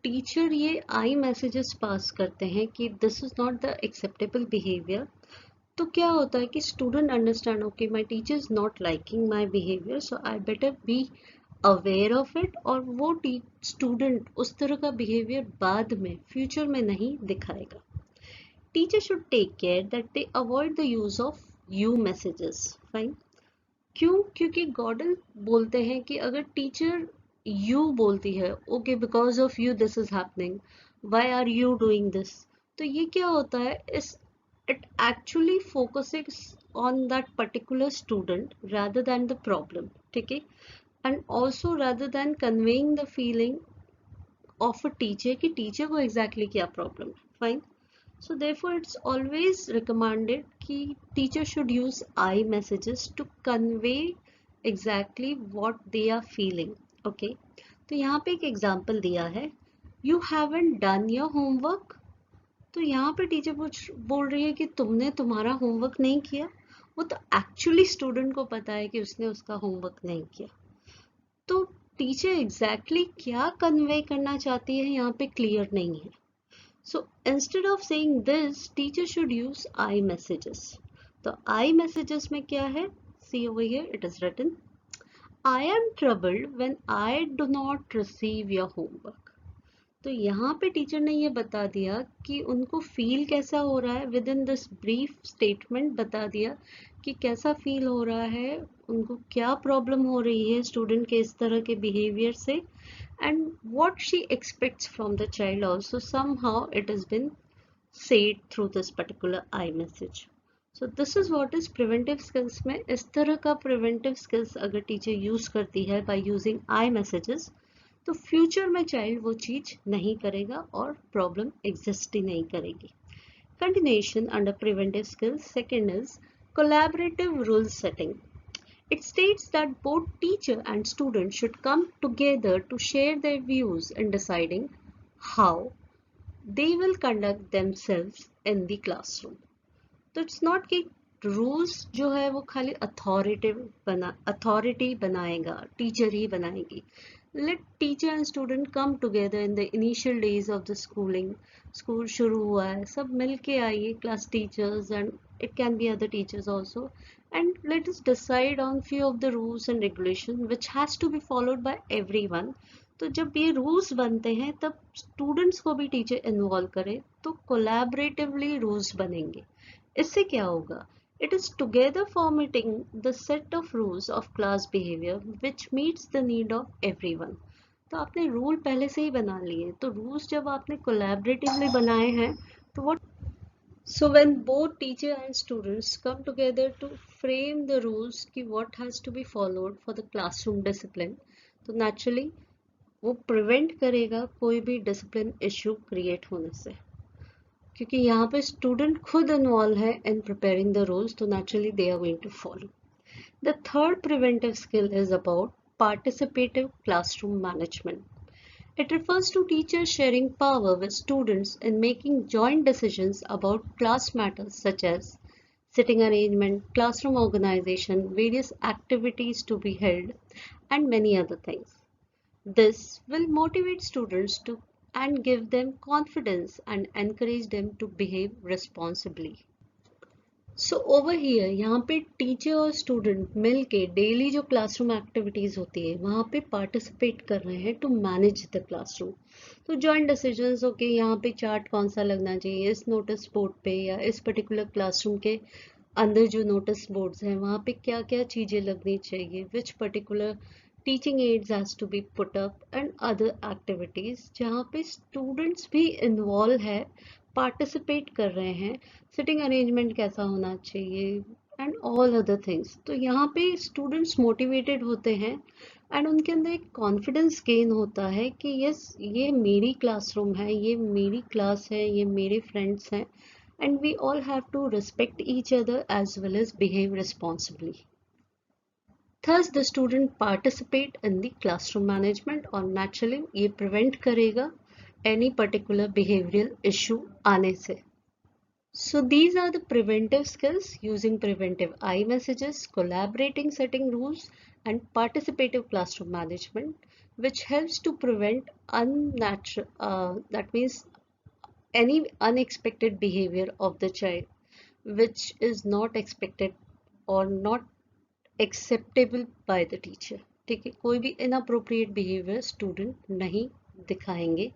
टीचर ये आई मैसेजेस पास करते हैं कि this is not the acceptable behaviour, तो क्या होता है कि student understand okay my teacher is not liking my behaviour, so I better be aware of it, और वो स्टूडेंट उस तरह का बिहेवियर बाद में फ्यूचर में नहीं दिखाएगा. Teacher should take care that they avoid the use of you messages. Fine. क्यों? क्योंकि गॉर्डन बोलते हैं कि अगर टीचर यू बोलती है okay because of you this is happening, why are you doing this, तो ये क्या होता है, इस it actually focuses on that particular student rather than the problem. ठीक है. and also rather than conveying the feeling of a teacher कि teacher को exactly क्या problem है. Fine. So therefore it's always recommended कि teacher should use I messages to convey exactly what they are feeling. Okay. तो यहाँ पे एक example दिया है, you haven't done your homework. तो यहाँ पे टीचर बोल रही है कि तुमने तुम्हारा होमवर्क नहीं किया. वो तो एक्चुअली स्टूडेंट को पता है कि उसने उसका होमवर्क नहीं किया. तो टीचर एग्जैक्टली क्या कन्वे करना चाहती है यहाँ पे क्लियर नहीं है. So instead of saying this teacher should use I messages. तो आई मैसेजेस में क्या है, see over here it is written, I am troubled when I do not receive your homework. तो यहाँ पे टीचर ने ये बता दिया कि उनको फील कैसा हो रहा है. With in this brief statement बता दिया कि कैसा फील हो रहा है, उनको क्या प्रॉब्लम हो रही है स्टूडेंट के इस तरह के बिहेवियर से, and what she aspects from the child also. Somehow it is been said through this particular I message. So this is what is preventive skills में. इस तरह का प्रिवेंटिव स्किल्स अगर टीचर यूज करती है बाय यूजिंग आई मैसेजेस, तो future में child वो चीज नहीं करेगा और प्रॉब्लम एग्जिस्ट ही नहीं करेगी. Continuation under preventive skills. Second is collaborative rule setting. It states that both teacher and student should come together to share their views in deciding how they will conduct themselves in the classroom. तो it's not कि rules जो है वो खाली authority बनाएगा, teacher ही बनाएगी. Let teacher and student come together in the initial days of the schooling. School शुरू हुआ है, सब मिल के आइए, class teachers and it can be other teachers also, and let us decide on few of the rules and regulation which has to be followed by everyone. तो जब ये रूल्स बनते हैं तब स्टूडेंट्स को भी टीचर इन्वॉल्व करे तो कोलैबोरेटिवली रूल्स बनेंगे. इससे क्या होगा? It is together formatting the set of rules of class behavior which meets the need of everyone. तो आपने रूल पहले से ही बना लिए, तो रूल्स जब आपने कोलैबोरेटिवली बनाए हैं तो what. So when both teacher and students come together to frame the rules कि what has to be followed for the classroom discipline, तो naturally वो prevent करेगा कोई भी discipline issue create होने से, क्योंकि यहाँ पे student खुद involve है in preparing the rules, तो naturally they are going to follow. The third preventive skill is about participative classroom management. It refers to teachers sharing power with students in making joint decisions about class matters such as sitting arrangement, classroom organization, various activities to be held, and many other things. This will motivate students to and give them confidence and encourage them to behave responsibly. So over here यहाँ पे teacher और student मिल के daily जो classroom activities होती है वहाँ पे participate कर रहे हैं टू मैनेज द क्लासरूम. तो जॉइंट डिसीजंस ओके, यहाँ पे चार्ट कौन सा लगना चाहिए इस नोटिस बोर्ड पे या इस पर्टिकुलर क्लासरूम के अंदर जो नोटिस बोर्ड्स हैं वहाँ पे क्या क्या चीज़ें लगनी चाहिए, which particular teaching aids has to be put up and other activities जहाँ पे स्टूडेंट्स भी इन्वॉल्व है, पार्टिसिपेट कर रहे हैं. सिटिंग अरेंजमेंट कैसा होना चाहिए एंड ऑल अदर थिंग्स. तो यहाँ पे स्टूडेंट्स मोटिवेटेड होते हैं एंड उनके अंदर एक कॉन्फिडेंस गेन होता है कि यस ये मेरी क्लासरूम है, ये मेरी क्लास है, ये मेरे फ्रेंड्स हैं and we all have to respect each other as well as behave responsibly. Thus the student participate in the classroom management और naturally ये prevent करेगा any particular behavioral issue आने से. So these are the preventive skills using preventive I messages, collaborating setting rules and participative classroom management which helps to prevent unnatural that means any unexpected behavior of the child which is not expected or not acceptable by the teacher. ठीक है, कोई भी inappropriate behavior student नहीं दिखाएंगे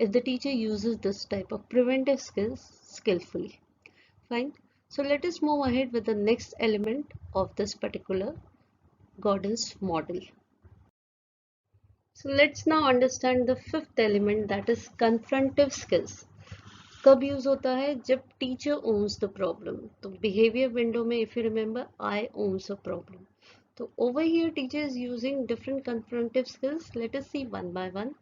if the teacher uses this type of preventive skills skillfully. Fine. So let us move ahead with the next element of this particular Gordon's model. So let's now understand the fifth element, that is confrontive skills. कब use होता है? जब teacher owns the problem. तो behavior window में if you remember I owns a problem. तो over here teacher is using different confrontive skills. Let us see one by one.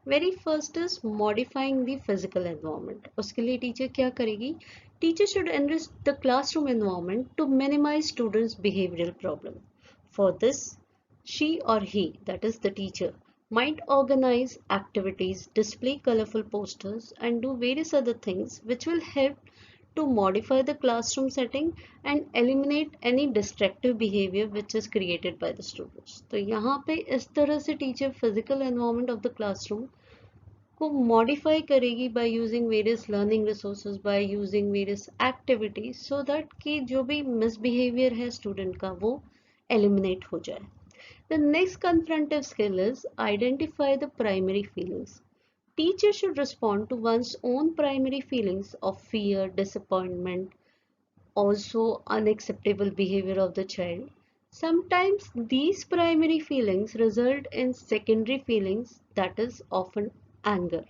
Very first is modifying the physical environment. उसके लिए teacher क्या करेगी? Teacher should enrich the classroom environment to minimize students' behavioral problem. For this, she or he, that is the teacher, might organize activities, display colorful posters, and do various other things which will help to modify the classroom setting and eliminate any distractive behavior which is created by the students. तो यहाँ पे इस तरह से teacher physical environment of the classroom को modify करेगी by using various learning resources, by using various activities so that कि जो भी misbehavior है student का वो eliminate हो जाए. The next confrontive skill is identify the primary feelings. Teacher should respond to one's own primary feelings of fear, disappointment, also unacceptable behavior of the child. Sometimes these primary feelings result in secondary feelings, that is often anger.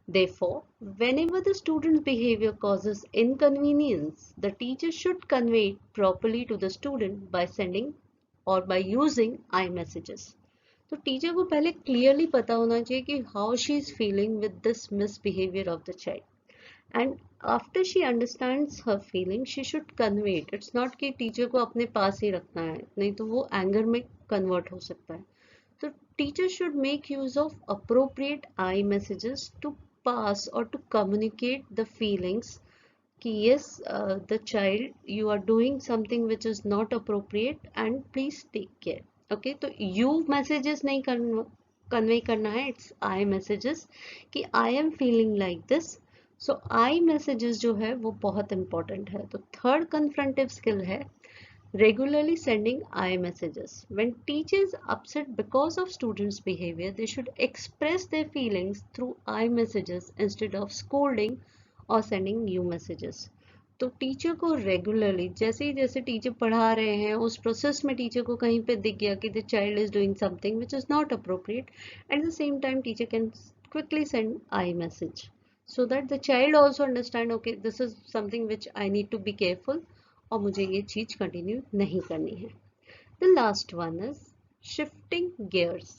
Therefore, whenever the student's behavior causes inconvenience, the teacher should convey it properly to the student by sending or by using I messages. तो teacher को पहले clearly पता होना चाहिए कि how she is feeling with this misbehaviour of the child, and after she understands her feeling she should convey it. It's not कि टीचर को अपने पास ही रखना है, नहीं तो वो एंगर में कन्वर्ट हो सकता है। तो teacher should make use of appropriate I messages to pass or to communicate the feelings कि yes, the child, you are doing something which is not appropriate and please take care। okay, तो you messages नहीं convey करना है, it's I messages कि I am feeling like this। so I messages जो है वो बहुत important है। तो थर्ड कन्फ्रंटिव स्किल है regularly sending I messages। When teachers upset because of students' behavior, they should express their feelings through I messages instead of scolding or sending new messages। तो teacher को regularly, जैसे ही जैसे teacher पढ़ा रहे हैं उस process में टीचर को कहीं पे दिख गया कि the child is doing something which is not appropriate, at the same time teacher can quickly send I message so that the child also understand, okay, this is something which I need to be careful और मुझे ये चीज continue नहीं करनी है। The last one is shifting gears।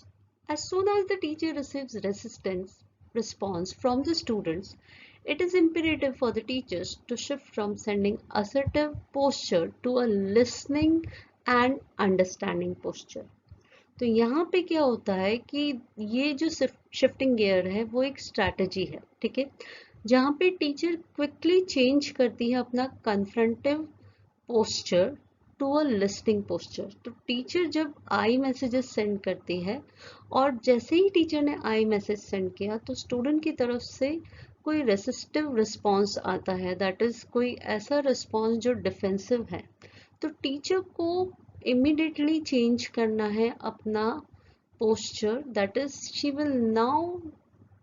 As soon as the teacher receives resistance response from the students, it is imperative for the teachers to shift from sending assertive posture to a listening and understanding posture। तो यहाँ पे क्या होता है कि ये जो shifting gear है वो एक स्ट्रैटेजी है, ठीक है, जहाँ पे टीचर क्विकली चेंज करती है अपना confrontive posture to a listening posture. तो टीचर जब आई मैसेजेस सेंड करती है और जैसे ही टीचर ने आई मैसेज सेंड किया तो स्टूडेंट की तरफ से कोई रेसिस्टिव रिस्पॉन्स आता है, दैट इज कोई ऐसा रिस्पॉन्स जो डिफेंसिव है, तो टीचर को इमीडिएटली चेंज करना है अपना posture, that is she will now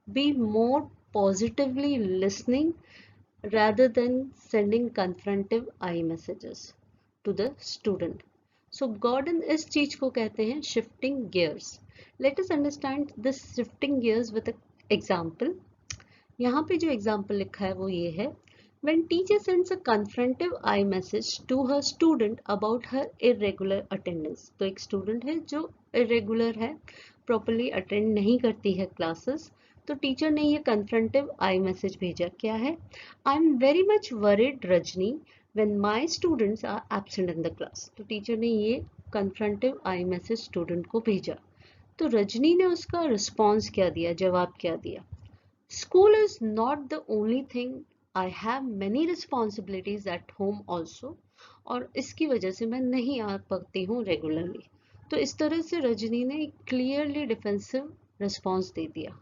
be more positively listening rather than sending confrontive I messages to the student। So Gordon इस चीज को कहते हैं shifting gears। Let us understand this shifting gears with an example। यहाँ पे जो example लिखा है वो ये है, when teacher sends a confrontive I message to her student about her irregular attendance। तो एक स्टूडेंट है जो irregular है, properly attend नहीं करती है classes, तो टीचर ने ये कन्फ्रंटिव आई मैसेज भेजा, क्या है, I am very much worried Rajni when my students are absent in the class. तो टीचर ने ये कन्फ्रंटिव आई मैसेज स्टूडेंट को भेजा, तो रजनी ने उसका रिस्पॉन्स क्या दिया, जवाब क्या दिया, school is not the only thing, I have many responsibilities at home also, और इसकी वजह से मैं नहीं आ पाती हूँ रेगुलरली। तो इस तरह से रजनी ने एक क्लियरली डिफेंसिव रिस्पॉन्स दे दिया।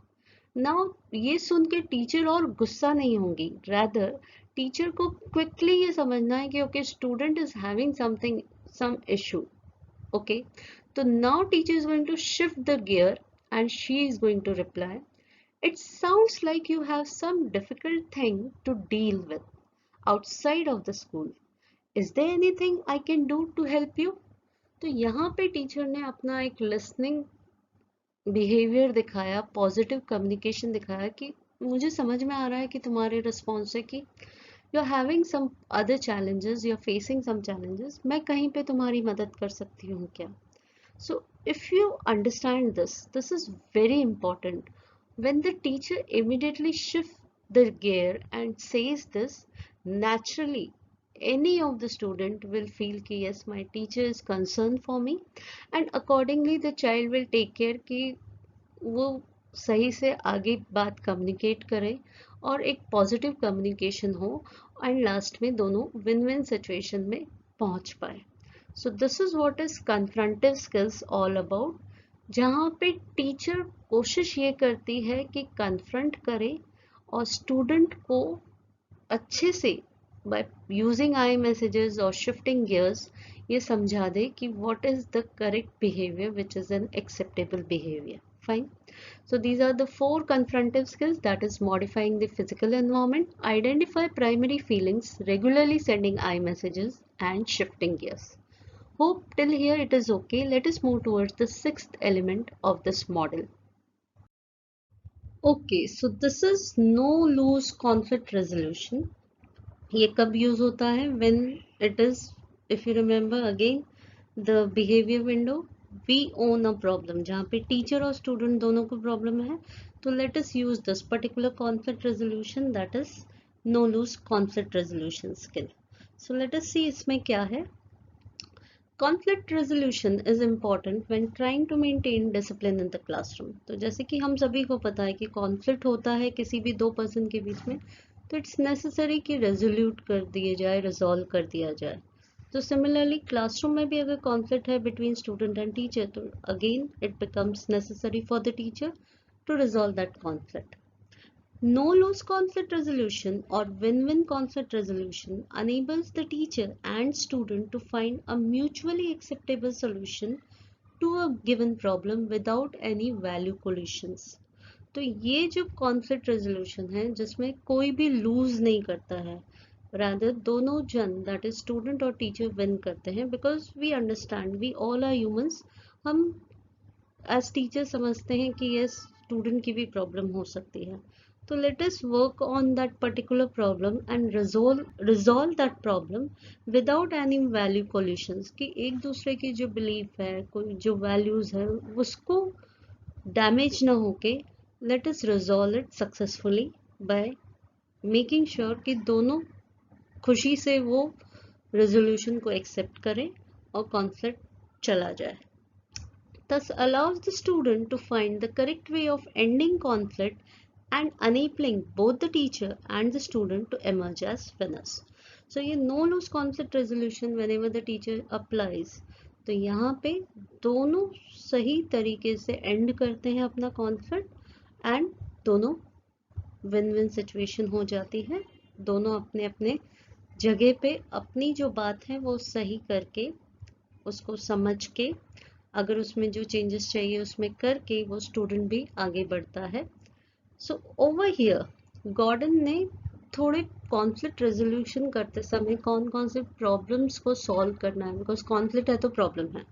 नाउ ये सुन के टीचर और गुस्सा नहीं होंगी, rather टीचर को क्विकली ये समझना है कि okay student is having something, some issue. Okay, तो now teacher is going to shift the gear and she is going to reply, it sounds like you have some difficult thing to deal with outside of the school, is there anything I can do to help you. तो यहाँ पे teacher ने अपना एक listening behaviour दिखाया, positive communication दिखाया कि मुझे समझ में आ रहा है कि तुम्हारे रिस्पॉन्स से कि you are having some other challenges, you are facing some challenges, मैं कहीं पे तुम्हारी मदद कर सकती हूँ क्या। So if you understand this, this is very important. When the teacher immediately shift the gear and says this, naturally any of the student will feel कि yes, my teacher is concerned for me, and accordingly the child will take care कि वो सही से आगे बात communicate करे और एक पॉजिटिव कम्युनिकेशन हो, एंड लास्ट में दोनों विन विन सिचुएशन में पहुंच पाए। So this is what is confrontive skills all about, जहाँ पे टीचर कोशिश ये करती है कि कन्फ्रंट करे और स्टूडेंट को अच्छे से by using I messages or shifting gears ये समझा दे कि what is the correct behavior which is an acceptable behavior। Fine, so these are the 4 confrontive skills, that is modifying the physical environment, identify primary feelings, regularly sending I messages, and shifting gears। Hope till here it is okay. Let us move towards the 6th element of this model। Okay, so this is no lose conflict resolution। ये कब use होता है, when it is, if you remember again the behavior window, we own a problem, जहाँ पे teacher और student दोनों को problem है, तो let us use this particular conflict resolution, that is no lose conflict resolution skill. So let us see इसमें क्या है. Conflict resolution is important when trying to maintain discipline in the classroom. तो जैसे कि हम सभी को पता है कि कॉन्फ्लिक्ट होता है किसी भी दो पर्सन के बीच में, तो इट्स नेसेसरी कि रेजोल्यूट कर दिए जाए, रिजॉल्व कर दिया जाए. तो सिमिलरली क्लासरूम में भी अगर कॉन्फ्लिक्ट है बिटवीन स्टूडेंट एंड टीचर, तो again it becomes necessary for the teacher to resolve that conflict. No-lose conflict resolution or win-win conflict resolution enables the teacher and student to find a mutually acceptable solution to a given problem without any value collisions. तो ये जो conflict resolution है जिसमें कोई भी lose नहीं करता है, rather दोनों जन that is student और teacher win करते हैं, because we understand we all are humans. हम एज टीचर समझते हैं कि ये स्टूडेंट की भी प्रॉब्लम हो सकती है. तो let us work on that particular problem and resolve that problem without any value collusions, कि एक दूसरे की जो बिलीफ है, कोई जो वैल्यूज है, उसको डैमेज ना होके let us resolve it successfully by making sure कि दोनों खुशी से वो रेजोल्यूशन को एक्सेप्ट करें और कॉन्फ्लिक्ट चला जाए. Thus allows the student to find the correct way of ending conflict and enabling both the teacher and the student to emerge as winners. So ये no lose conflict resolution whenever the teacher applies, तो यहाँ पे दोनों सही तरीके से end करते हैं अपना conflict and दोनों विन विन सिचुएशन हो जाती है. दोनों अपने अपने जगह पे अपनी जो बात है वो सही करके, उसको समझ के, अगर उसमें जो चेंजेस चाहिए उसमें करके वो स्टूडेंट भी आगे बढ़ता है. सो ओवर हियर गॉर्डन ने थोड़े कॉन्फ्लिक्ट रेजोल्यूशन करते समय कौन कौन से प्रॉब्लम्स को सॉल्व करना है, बिकॉज कॉन्फ्लिक्ट है तो प्रॉब्लम है,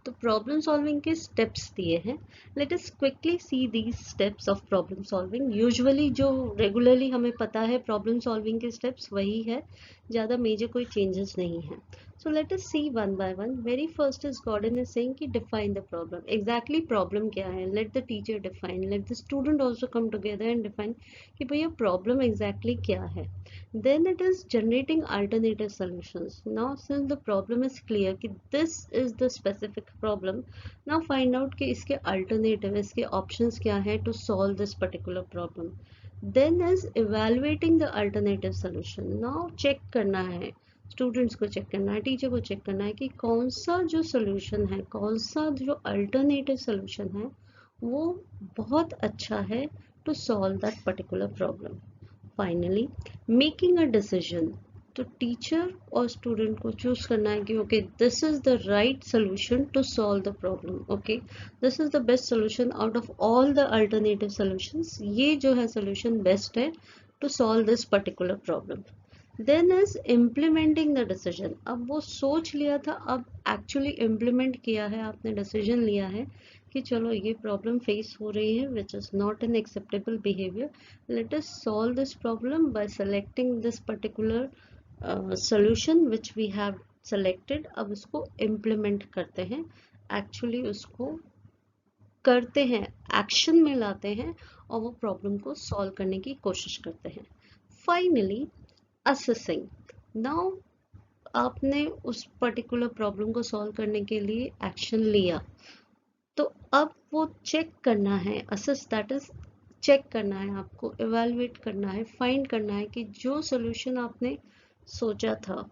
तो प्रॉब्लम सॉल्विंग के स्टेप्स दिए हैं. Let us quickly see these steps of problem solving. Usually जो रेगुलरली हमें पता है प्रॉब्लम सॉल्विंग के स्टेप्स वही है, ज़्यादा मेजर कोई चेंजेस नहीं है. So let us see one by one. Very first is Gordon is saying कि define the problem. Exactly problem क्या है? Let the teacher define. Let the student also come together and define कि भैया problem exactly क्या है. Then it is generating alternative solutions. Now since the problem is clear कि this is the specific problem, now find out कि इसके alternative, इसके options क्या है to solve this particular problem. Then is evaluating the alternative solution. Now check करना है, students को check करना है, टीचर को चेक करना है कि कौन सा जो सोल्यूशन है, कौन सा जो अल्टरनेटिव सोल्यूशन है वो बहुत अच्छा है to solve that particular problem. Finally making a decision, तो टीचर और स्टूडेंट को चूज करना है कि okay this is the right solution to solve the problem. Okay this is the best solution out of all the alternative solutions. ये जो है solution best है to solve this particular problem. Then is implementing the decision. अब वो सोच लिया था, अब एक्चुअली इम्प्लीमेंट किया है, आपने डिसीजन लिया है कि चलो ये प्रॉब्लम फेस हो रही है which is not an acceptable behaviour. Let us solve this problem by selecting this particular solution which we have selected. अब उसको इम्प्लीमेंट करते हैं, एक्चुअली उसको करते हैं, एक्शन में लाते हैं और वो प्रॉब्लम को सॉल्व करने की कोशिश करते हैं. Finally assessing. नाउ आपने उस पर्टिकुलर प्रॉब्लम को सॉल्व करने के लिए एक्शन लिया, तो अब वो चेक करना है, असेस दैट इज चेक करना है, आपको इवेलुएट करना है, फाइंड करना है कि जो सोल्यूशन आपने सोचा था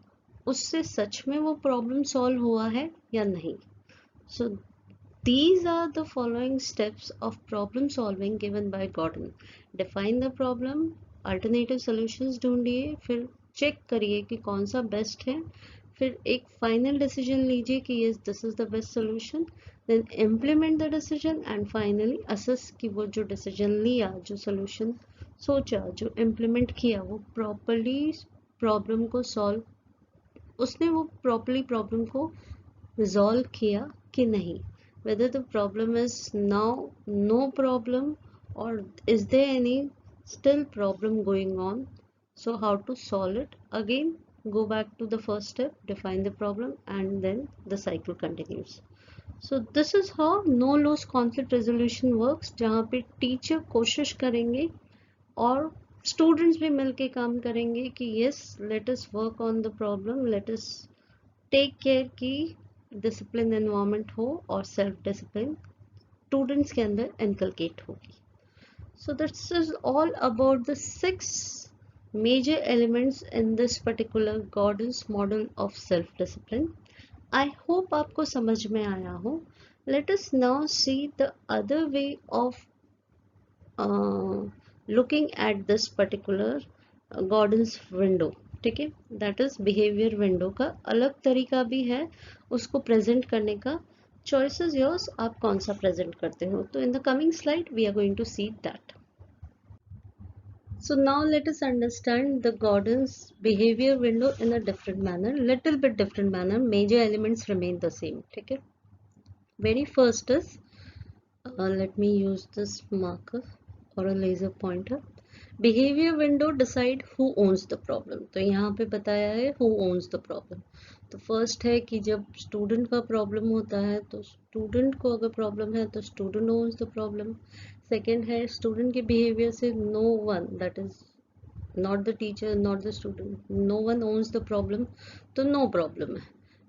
उससे सच में वो प्रॉब्लम सॉल्व हुआ है या नहीं. सो these are the following steps of problem solving given by Gordon. Define the problem, alternative solutions ढूंढिए, फिर चेक करिए कि कौन सा बेस्ट है, फिर एक फाइनल डिसीजन लीजिए कि yes this is the best solution, then implement the decision and finally assess कि वो जो डिसीजन लिया, जो सोल्यूशन सोचा, जो इम्प्लीमेंट किया, वो प्रॉपरली प्रॉब्लम को सॉल्व, उसने वो प्रॉपरली प्रॉब्लम को रिजॉल्व किया कि नहीं. Whether the problem is now no problem or is there any still problem going on, so how to solve it. Again go back to the first step, define the problem, and then the cycle continues. So this is how no lose conflict resolution works, जहाँ पे teacher कोशिश करेंगे और students भी मिलके काम करेंगे कि yes let us work on the problem, let us take care कि डिसिप्लिन एनवायरनमेंट हो और सेल्फ डिसिप्लिन स्टूडेंट्स के अंदर इनकलकेट होगी. So this is all about the 6 major elements in this particular Gordon's model of self-discipline. I hope आपको समझ में आया हो. Let us now see the other way of looking at this particular Gordon's window. ठीक है, that is behavior window का अलग तरीका भी है उसको प्रेजेंट करने का. Choice is yours, आप कौन सा प्रेजेंट करते हो. तो in the coming slide we are going to see that. So now let us understand the Gordon's behavior window in a different manner, little bit different manner. Major elements remain the same. Okay. Very first is, let me use this marker or a laser pointer. Behavior window decide who owns the problem. तो यहाँ पे बताया है who owns the problem. तो first है कि जब student का प्रॉब्लम होता है तो स्टूडेंट को अगर प्रॉब्लम है तो student owns the problem. Second है स्टूडेंट के बिहेवियर से no one, that is not the teacher, not the student, no one owns the problem, तो no problem है.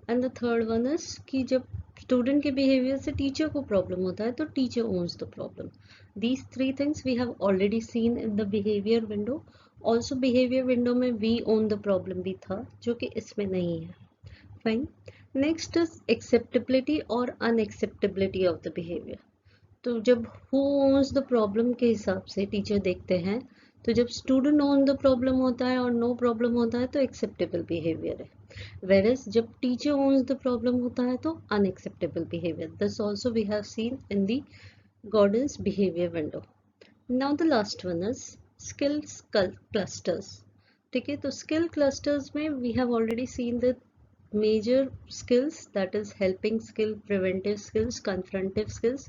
And the third one is कि जब student के behavior से teacher को problem होता है तो teacher owns the problem. These three things we have already seen in the behavior window. Also behavior window में we own the problem भी था जो कि इसमें नहीं है. Fine. Next is acceptability और unacceptability of the behavior. तो जब who owns the problem के हिसाब से टीचर देखते हैं तो जब स्टूडेंट ओन द प्रॉब्लम होता है और नो प्रॉब्लम होता है तो एक्सेप्टेबल बिहेवियर है. वेरएस जब टीचर ओन्स द प्रॉब्लम होता है तो unacceptable behaviour. This also we have seen in the Gordon's behaviour window. Now the last one is skills clusters. ठीक है, तो स्किल क्लस्टर्स में we have already seen the major skills, that is helping skill, preventive skills, confrontive skills.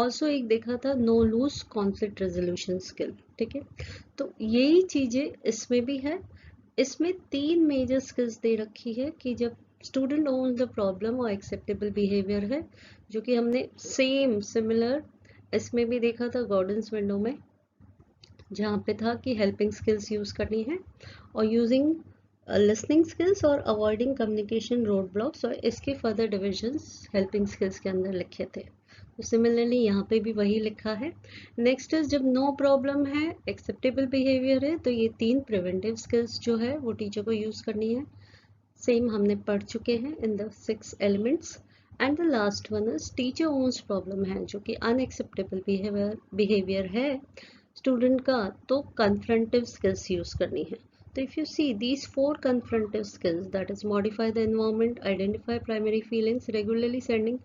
Also एक देखा था no lose conflict resolution skill. ठीक है, तो यही चीजें इसमें भी है. इसमें 3 मेजर स्किल्स दे रखी है कि जब स्टूडेंट ओन द प्रॉब्लम और एक्सेप्टेबल बिहेवियर है जो कि हमने सेम सिमिलर इसमें भी देखा था गॉर्डन्स विंडो में, जहाँ पे था कि हेल्पिंग स्किल्स यूज करनी है और यूजिंग लिसनिंग स्किल्स और अवॉइडिंग कम्युनिकेशन रोड ब्लॉक्स, और इसके फर्दर डिविजन्स हेल्पिंग स्किल्स के अंदर लिखे थे. तो सिमिलरली यहाँ पे भी वही लिखा है. नेक्स्ट इज जब नो प्रॉब्लम है, एक्सेप्टेबल बिहेवियर है, तो ये 3 प्रिवेंटिव स्किल्स जो है वो टीचर को यूज करनी है. सेम हमने पढ़ चुके हैं in the 6 elements. And the last one is teacher owns problem है जो कि अनएक्सेप्टेबल बिहेवियर है स्टूडेंट का, तो कन्फ्रंटिव स्किल्स यूज करनी है. So if you see these 4 confrontive skills, that is modify the environment, identify primary feelings, regularly sending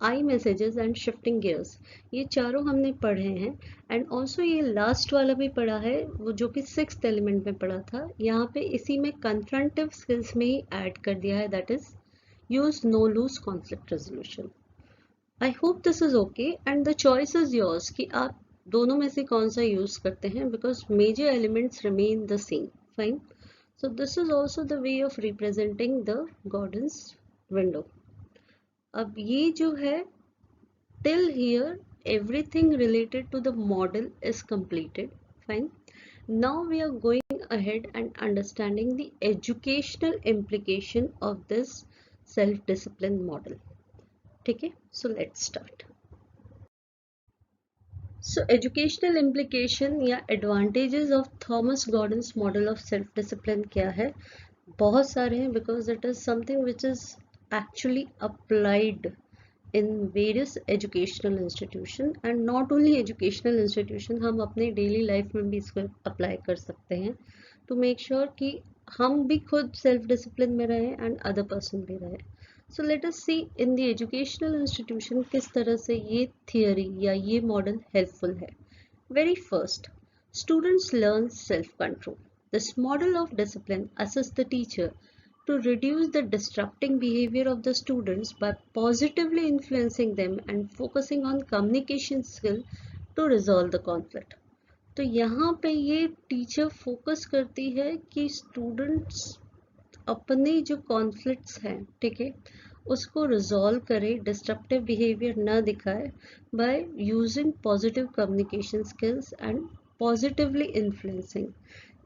I messages and shifting gears, ये चारों हमने पढ़े हैं. एंड ऑल्सो ये लास्ट वाला भी पढ़ा है वो जो कि 6th एलिमेंट में पढ़ा था. यहाँ पे इसी में confrontive skills में ही ऐड कर दिया है, that is use no lose conflict resolution. I hope this is okay and the choice is yours कि आप दोनों में से कौन सा यूज करते हैं, because major elements remain the same. Fine. So this is also the way of representing the Gordon's window. अब ये जो है till here everything related to the model is completed. Fine. Now we are going ahead and understanding the educational implication of this self-discipline model. ठीक है, so let's start. So educational implication या advantages of Thomas Gordon's model of self-discipline क्या है? बहुत सारे हैं, because it is something which is actually applied in various educational institution and not only educational institution, हम अपने daily life में भी इसको apply कर सकते हैं to make sure कि हम भी खुद self discipline में रहें and other person भी रहे. So let us see in the educational institution किस तरह से ये theory या ये model helpful है. Very first, students learn self-control. This model of discipline assists the teacher to reduce the disrupting behavior of the students by positively influencing them and focusing on communication skill to resolve the conflict. तो यहाँ पे ये teacher focus करती है कि students अपने जो conflicts हैं, ठीक है, उसको रिजॉल्व करे, डिस्ट्रप्टिव बिहेवियर न दिखाए, by using positive communication skills and positively influencing.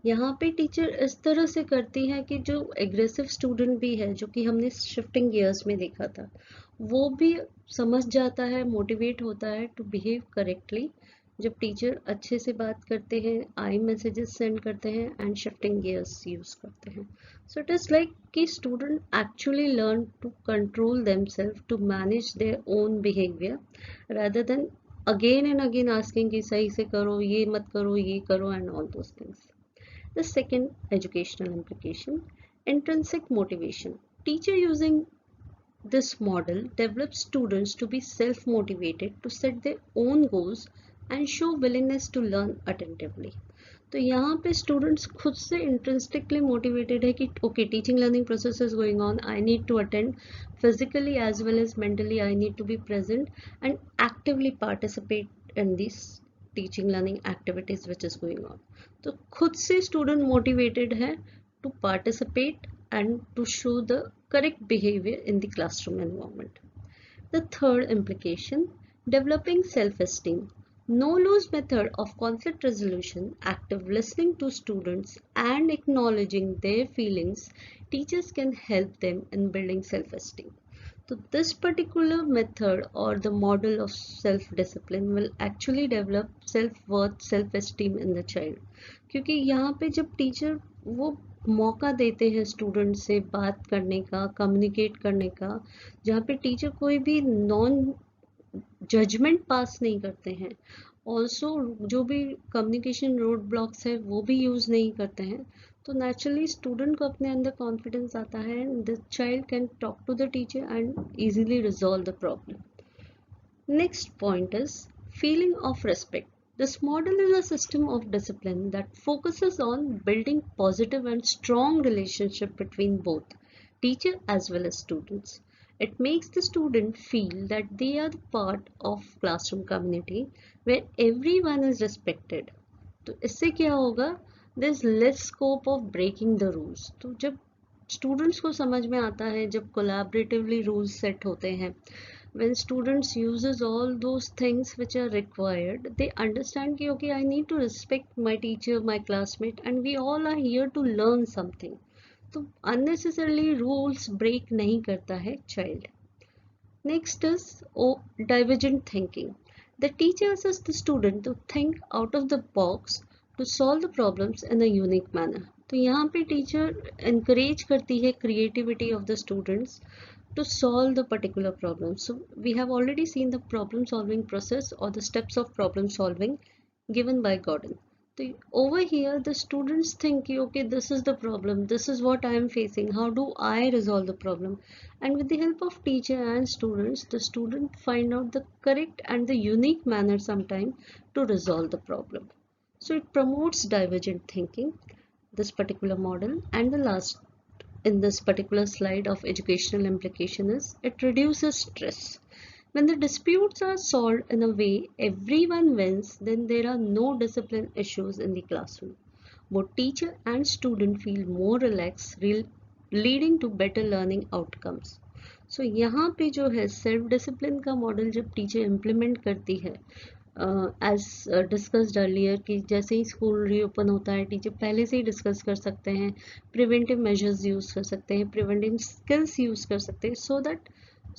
यहाँ पे टीचर इस तरह से करती है कि जो एग्रेसिव स्टूडेंट भी है, जो कि हमने शिफ्टिंग गियर्स में देखा था, वो भी समझ जाता है, मोटिवेट होता है टू बिहेव करेक्टली जब टीचर अच्छे से बात करते हैं, आई मैसेजेस सेंड करते हैं एंड शिफ्टिंग गियर्स यूज करते हैं। सो इट इज लाइक कि student actually learn to control themselves, to manage their own behaviour rather than again and again asking कि सही से करो, ये मत करो, ये करो and all those things. The second educational implication, intrinsic motivation. Teacher using this model develops students to be self-motivated to set their own goals and show willingness to learn attentively. तो यहाँ पे स्टूडेंट्स खुद से intrinsically motivated है कि okay, teaching learning process is going on, I need to attend physically as well as mentally, I need to be present and actively participate in this teaching learning activities which is going on. तो खुद से student motivated है to participate and to show the correct behavior in the classroom environment. The third implication, developing self-esteem. No-lose method of conflict resolution, active listening to students and acknowledging their feelings, teachers can help them in building self-esteem. So this particular method or the model of self-discipline will actually develop self-worth, self-esteem in the child. क्योंकि यहाँ पे जब teacher वो मौका देते हैं student से बात करने का, कम्युनिकेट करने का, जहाँ पे टीचर कोई भी नॉन जजमेंट पास नहीं करते हैं, ऑल्सो जो भी कम्युनिकेशन रोड ब्लॉक्स है वो भी यूज़ नहीं करते हैं, तो नेचुरली स्टूडेंट को अपने अंदर कॉन्फिडेंस आता है and the child can talk to the teacher and easily resolve the problem. Next point is feeling of respect. This model is a system of discipline that focuses on building positive and strong relationship between both teacher as well as students. It makes the student feel that they are the part of classroom community where everyone is respected. तो इससे क्या होगा, there is less scope of breaking the rules. तो जब students को समझ में आता है, जब कोलैबोरेटिवली रूल्स सेट होते हैं, when students uses all those things which are required, they understand कि okay, I need to respect my teacher, my classmate, and we all are here to learn something. तो unnecessarily rules break नहीं करता है child. Next is divergent thinking. The teacher asks the student to think out of the box to solve the problems in a unique manner. तो यहाँ पे teacher encourage करती है creativity of the students to solve the particular problem. So we have already seen the problem solving process or the steps of problem solving given by Gordon. So over here the students think okay, this is the problem, this is what I am facing, how do I resolve the problem, and with the help of teacher and students, the student find out the correct and the unique manner sometime to resolve the problem. So it promotes divergent thinking, this particular model. And the last in this particular slide of educational implication is it reduces stress. When the disputes are solved in a way everyone wins, then there are no discipline issues in the classroom. Both teacher and student feel more relaxed, leading to better learning outcomes. So यहाँ पे जो है self discipline का model जब teacher implement करती है, as discussed earlier कि जैसे ही स्कूल रीओपन होता है टीचर पहले से ही डिस्कस कर सकते हैं, प्रिवेंटिव मेजर्स यूज़ कर सकते हैं, प्रिवेंटिव स्किल्स यूज़ कर सकते हैं, so that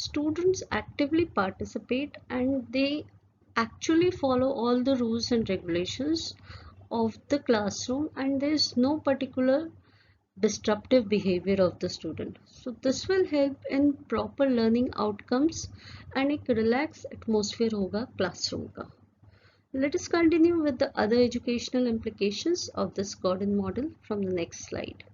students actively participate and they actually follow all the rules and regulations of the classroom, and there is no particular disruptive behavior of the student. So this will help in proper learning outcomes and एक relaxed atmosphere होगा classroom का. Let us continue with the other educational implications of this Gordon model from the next slide.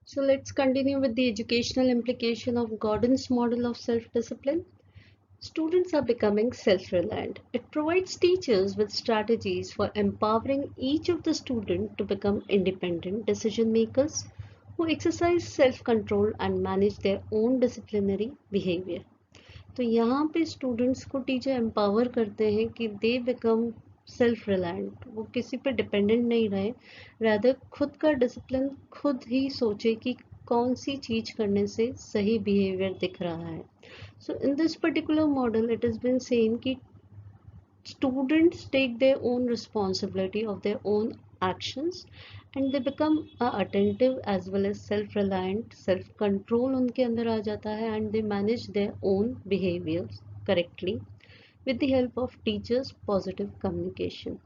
So let's continue with the educational implication of Gordon's model of self-discipline. Students are becoming self-reliant. It provides teachers with strategies for empowering each of the students to become independent decision makers who exercise self-control and manage their own disciplinary behavior. तो यहाँ पे students को teacher empower करते हैं कि they become self reliant, वो किसी पे डिपेंडेंट नहीं रहे, रादर खुद का डिसिप्लिन खुद ही सोचे कि कौन सी चीज करने से सही बिहेवियर दिख रहा है. So in this particular model, it has been seen कि students take their own responsibility of their own actions and they become attentive as well as self-reliant, self-control उनके अंदर आ जाता है and they manage their own behaviors correctly with the help of teachers' positive communication.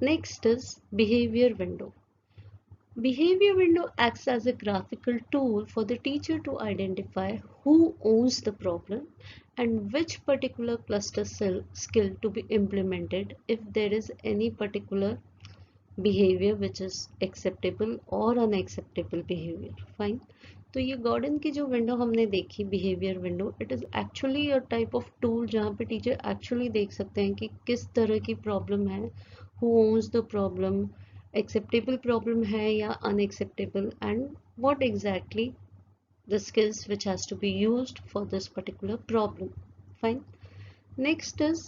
Next is behavior window. Behavior window acts as a graphical tool for the teacher to identify who owns the problem and which particular cluster skill to be implemented if there is any particular behavior which is acceptable or unacceptable behavior. Fine. तो ये Gordon की जो window हमने देखी behaviour window, it is actually a type of tool जहाँ पे teacher actually देख सकते हैं कि किस तरह की प्रॉब्लम है, who owns the problem, acceptable problem है या unacceptable, and what exactly the skills which has to be used for this particular problem. Fine. Next is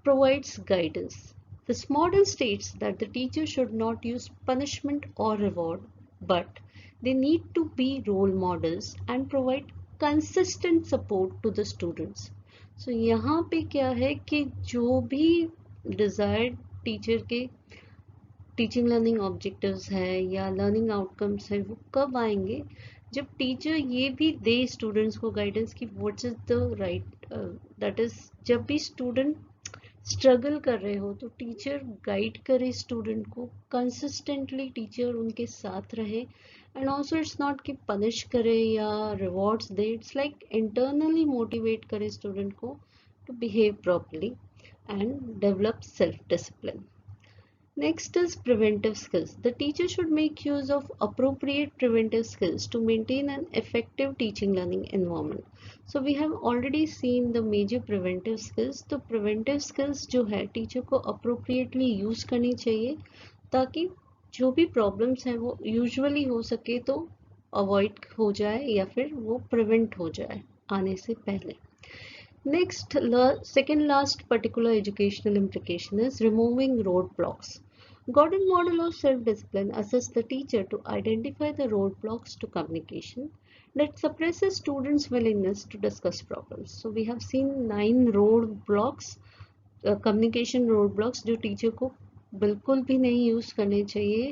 provides guidance. This model states that the teacher should not use punishment or reward, but they need to be role models and provide consistent support to the students. So यहाँ पे क्या है कि जो भी desired teacher के teaching learning objectives है या लर्निंग आउटकम्स है, वो कब आएंगे जब टीचर ये भी दे स्टूडेंट्स को गाइडेंस कि what's is the right, that is जब भी स्टूडेंट स्ट्रगल कर रहे हो तो टीचर गाइड करे स्टूडेंट को कंसिस्टेंटली, टीचर उनके साथ रहे एंड ऑल्सो इट्स नॉट कि पनिश करे या रिवॉर्ड्स दे, इट्स लाइक इंटरनली मोटिवेट करे स्टूडेंट को to behave properly and develop self discipline. Next is preventive skills. The teacher should make use of appropriate preventive skills to maintain an effective teaching learning environment. So we have already seen the major preventive skills. तो preventive skills जो है teacher को appropriately use करनी चाहिए ताकि जो भी problems हैं वो usually हो सके तो avoid हो जाए या फिर वो prevent हो जाए आने से पहले. Next, second last particular educational implication is removing roadblocks. Gordon model of self-discipline assists the teacher to identify the roadblocks to communication that suppresses students' willingness to discuss problems. So we have seen 9 roadblocks, communication roadblocks जो teacher को बिल्कुल भी नहीं use करने चाहिए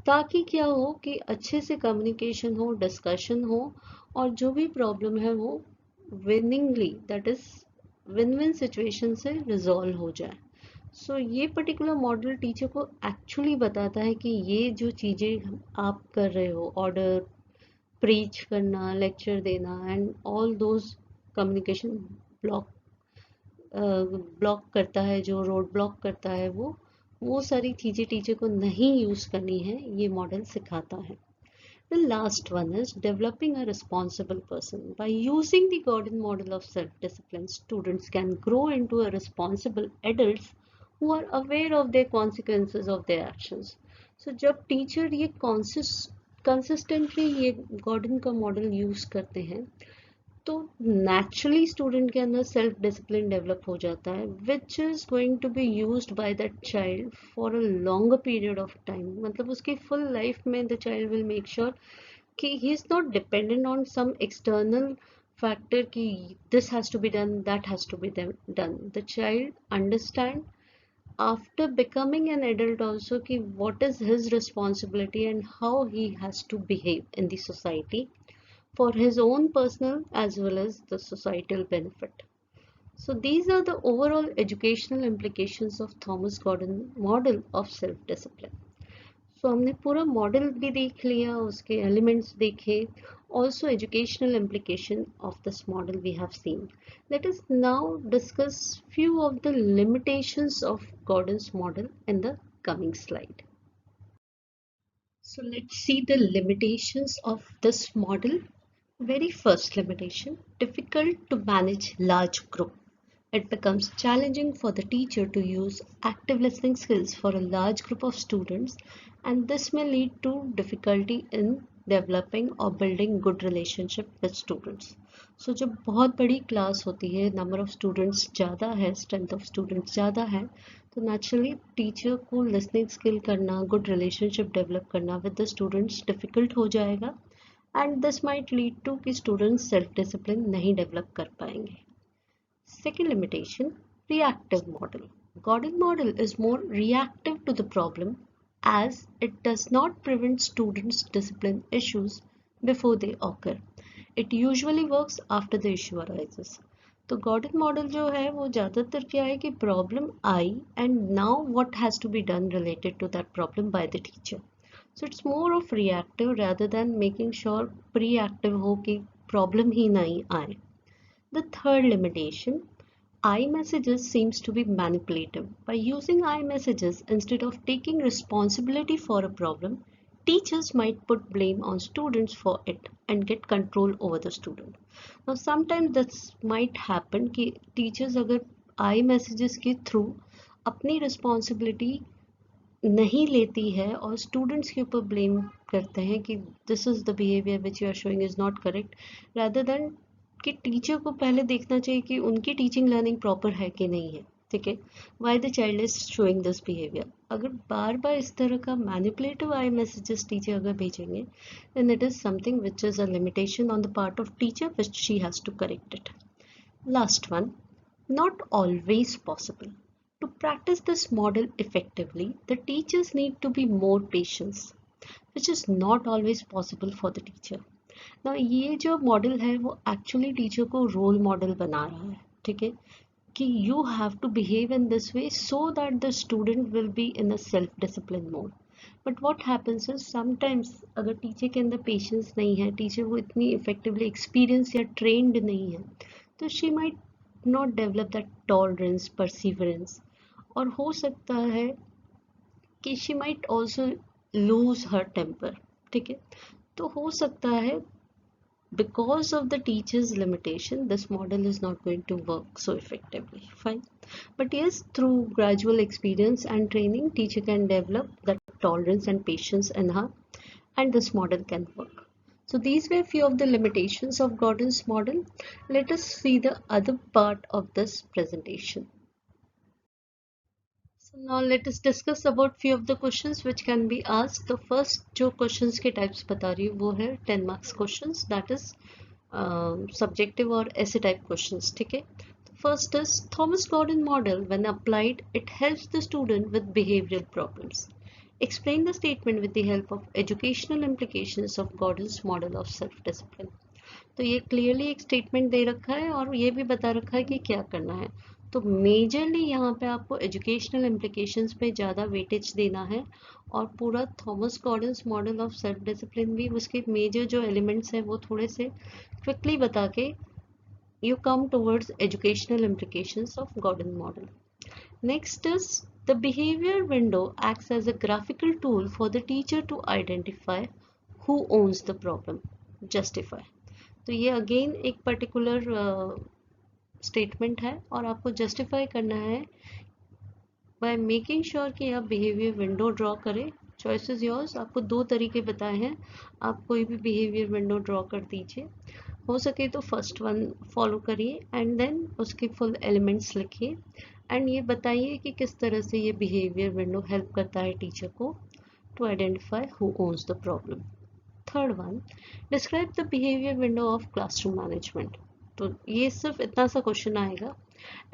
ताकि क्या हो कि अच्छे से कम्युनिकेशन हो, डिस्कशन हो और जो भी प्रॉब्लम है वो winningly, that is win win situation से रिजॉल्व हो जाए. सो ये पर्टिकुलर मॉडल टीचर को एक्चुअली बताता है कि ये जो चीज़ें आप कर रहे हो, ऑर्डर, प्रीच करना, लेक्चर देना and all those communication block block करता है, जो रोड ब्लॉक करता है वो सारी चीज़ें टीचर को नहीं यूज़ करनी है, ये मॉडल सिखाता है. The last one is developing a responsible person. By using the Gordon model of self-discipline, students can grow into a responsible adults who are aware of their consequences of their actions. So जब teacher ये consistently ये Gordon का model use करते हैं तो naturally student के अंदर self discipline develop हो जाता है which is going to be used by that child for a longer period of time. मतलब उसकी फुल लाइफ में the child will make sure कि he is not dependent on some external factor कि this has to be done, that has to be done. The child understand after becoming an adult also कि what is his responsibility and how he has to behave in the society for his own personal as well as the societal benefit. So these are the overall educational implications of Thomas Gordon model of self-discipline. So हमने पूरा model भी देख लिया, उसके elements देखे, also educational implication of this model we have seen. Let us now discuss few of the limitations of Gordon's model in the coming slide. So let's see the limitations of this model. Very first limitation, difficult to manage large group. It becomes challenging for the teacher to use active listening skills for a large group of students, and this may lead to difficulty in developing or building good relationship with students. So जब बहुत बड़ी class होती है, number of students ज़्यादा है, strength of students ज़्यादा है, तो नेचुरली टीचर को लिसनिंग स्किल करना, गुड रिलेशनशिप डेवलप करना विद द स्टूडेंट्स डिफिकल्ट हो जाएगा and this might lead to कि स्टूडेंट्स सेल्फ डिसिप्लिन नहीं डेवलप कर पाएंगे. Second limitation, reactive model. Gordon model is more reactive to the problem as it does not prevent students' discipline issues before they occur. It usually works after the issue arises. तो Gordon model जो है वो ज़्यादातर क्या है कि problem I and now what has to be done related to that problem by the teacher. So it's more of reactive rather than making sure proactive हो कि प्रॉब्लम ही नहीं आए. The third limitation, iMessages seems to be manipulative. By using iMessages instead of taking responsibility for a problem, teachers might put blame on students for it and get control over the student. Now sometimes this might happen कि teachers अगर iMessages के through अपनी responsibility नहीं लेती है और students के ऊपर ब्लेम करते हैं कि this is the behaviour which you are showing is not correct, rather than कि टीचर को पहले देखना चाहिए कि उनकी टीचिंग लर्निंग प्रॉपर है कि नहीं है. ठीक है, why the child is showing this behaviour. अगर बार बार इस तरह का मैनिपुलेटिव आई मैसेजेस टीचर अगर भेजेंगे then it is something which is a limitation on the part of teacher which she has to correct इट. Last one, not always possible. To practice this model effectively, the teachers need to be more patient, which is not always possible for the teacher. Now ये जो model है वो actually teacher को role model बना रहा है. ठीक है, कि you have to behave in this way so that the student will be in a self discipline mode. But what happens is sometimes अगर टीचर के अंदर पेशेंस नहीं है, टीचर वो इतनी इफेक्टिवली एक्सपीरियंस या ट्रेंड नहीं है, तो she might not develop that tolerance, perseverance, और हो सकता है कि she might also lose her temper. ठीक है, तो हो सकता है because of the teacher's limitation this model is not going to work so effectively. Fine, but yes, through gradual experience and training teacher can develop that tolerance and patience in her and this model can work. So these were few of the limitations of Gordon's model. Let us see the other part of this presentation. So now let us discuss about few of the questions which can be asked. The first जो questions के types बता रही हूँ वो है 10 marks questions, that is subjective or essay type questions. ठीक है, first is Thomas Gordon model when applied it helps the student with behavioral problems. Explain the statement with the help of educational implications of Gordon's model of self-discipline. तो ये clearly एक statement दे रखा है और ये भी बता रखा है कि क्या करना है. तो मेजरली यहाँ पे आपको एजुकेशनल इम्प्लीकेशंस पे ज़्यादा वेटेज देना है और पूरा Thomas Gordon's model of self discipline भी उसके मेजर जो एलिमेंट्स हैं वो थोड़े से क्विकली बता के you come towards educational implications of Gordon model. Next is the behavior window acts as a graphical tool for the teacher to identify who owns the problem. Justify. तो ये again एक particular statement है और आपको justify करना है by making sure कि आप बिहेवियर विंडो ड्रॉ करें. Choice is yours. आपको दो तरीके बताए हैं, आप कोई भी बिहेवियर विंडो ड्रॉ कर दीजिए. हो सके तो फर्स्ट वन फॉलो करिए एंड देन उसके फुल एलिमेंट्स लिखिए एंड ये बताइए कि किस तरह से ये बिहेवियर विंडो हेल्प करता है टीचर को to identify who owns the problem. Third one, describe the behaviour window of classroom management. तो ये सिर्फ इतना सा क्वेश्चन आएगा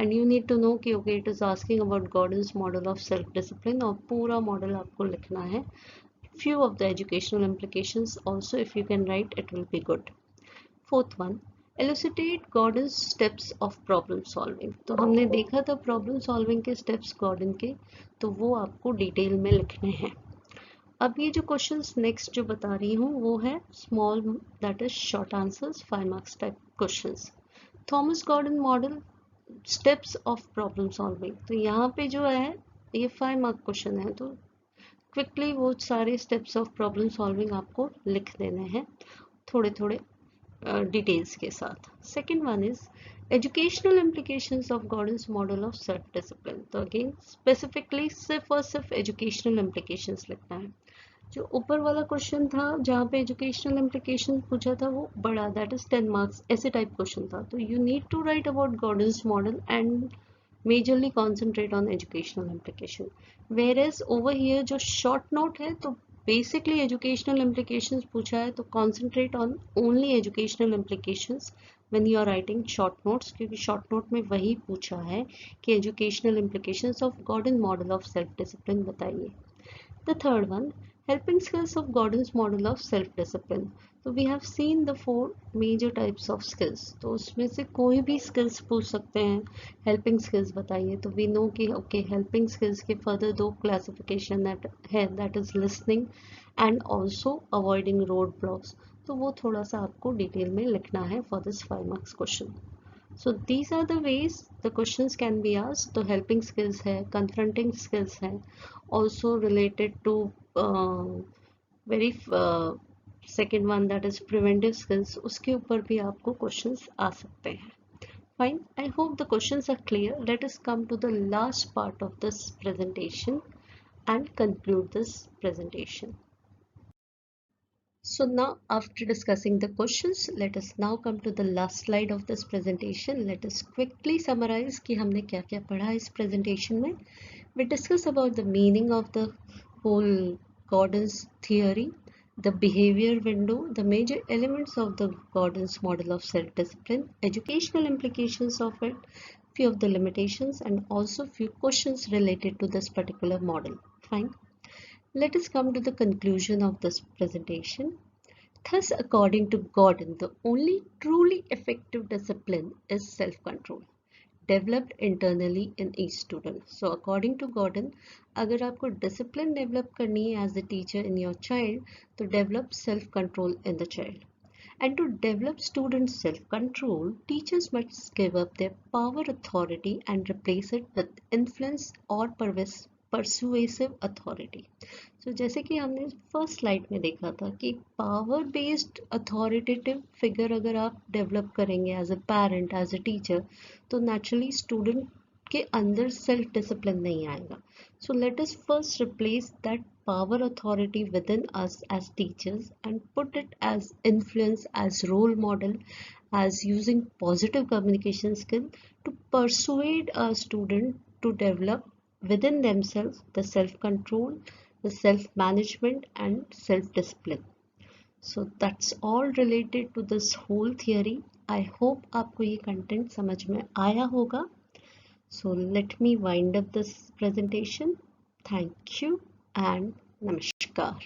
and you need to know कि okay it is asking about Gordon's model of self discipline और पूरा model आपको लिखना है. Few of the educational implications also if you can write it will be good. Fourth one, elucidate Gordon's steps of problem solving. तो हमने देखा था problem solving के स्टेप्स गॉर्डन के, तो वो आपको डिटेल में लिखने हैं. अब ये जो क्वेश्चंस नेक्स्ट जो बता रही हूँ वो है small that is short answers 5 marks type questions. Thomas Gordon model steps of problem solving. तो यहाँ पे जो है ये 5 मार्क क्वेश्चन है तो क्विकली वो सारे स्टेप्स ऑफ प्रॉब्लम सॉल्विंग आपको लिख देने हैं थोड़े थोड़े डिटेल्स के साथ. Second one is educational implications of Gordon's model of self discipline. तो अगेन स्पेसिफिकली सिर्फ और सिर्फ एजुकेशनल इम्प्लीकेशंस लिखना है. जो ऊपर वाला क्वेश्चन था जहाँ पे एजुकेशनल इम्प्लीकेशन पूछा था वो बड़ा दैट इज 10 मार्क्स ऐसे टाइप क्वेश्चन था. तो you need to write about Gordon's model and majorly concentrate on educational implication. Whereas over here जो short note है तो basically educational implications पूछा है तो concentrate on only educational implications when you are writing short notes, क्योंकि short note में वही पूछा है कि educational implications of Gordon model of self discipline बताइए. The third one, helping skills of Gordon's model of self-discipline. So we have seen the four major types of skills. तो उसमें से कोई भी skills पूछ सकते हैं. Helping skills बताइए. तो we know कि okay, helping skills के further दो classification that है, that is listening and also avoiding roadblocks. तो वो थोड़ा सा आपको डिटेल में लिखना है for this 5 marks question. So these are the ways the questions can be asked. तो helping skills है, confronting skills है, also related to very second one, that is preventive skills. उसके ऊपर भी आपको questions आ सकते हैं. Fine. I hope the questions are clear. Let us come to the last part of this presentation and conclude this presentation. So now, after discussing the questions, let us now come to the last slide of this presentation. Let us quickly summarize कि हमने क्या क्या पढ़ा इस presentation में. We discuss about the meaning of the whole Gordon's theory, the behavior window, the major elements of the Gordon's model of self-discipline, educational implications of it, few of the limitations, and also few questions related to this particular model. Fine. Let us come to the conclusion of this presentation. Thus, according to Gordon, the only truly effective discipline is self-control, developed internally in each student. So, according to Gordon, अगर आपको discipline develop करनी है as a teacher in your child, तो develop self-control in the child. And to develop students' self-control, teachers must give up their power authority and replace it with influence or persuasive authority. So जैसे कि हमने first slide में देखा था कि power based authoritative figure अगर आप develop करेंगे as a parent, as a teacher, तो नेचुरली स्टूडेंट के अंदर सेल्फ डिसिप्लिन नहीं आएगा. So let us first replace that power authority within us as teachers and put it as influence, as role model, as using positive communication skill to persuade a student to develop within themselves the self-control, the self-management and self-discipline. So that's all related to this whole theory. I hope आपको ये content समझ में आया होगा. So let me wind up this presentation. Thank you and Namaskar.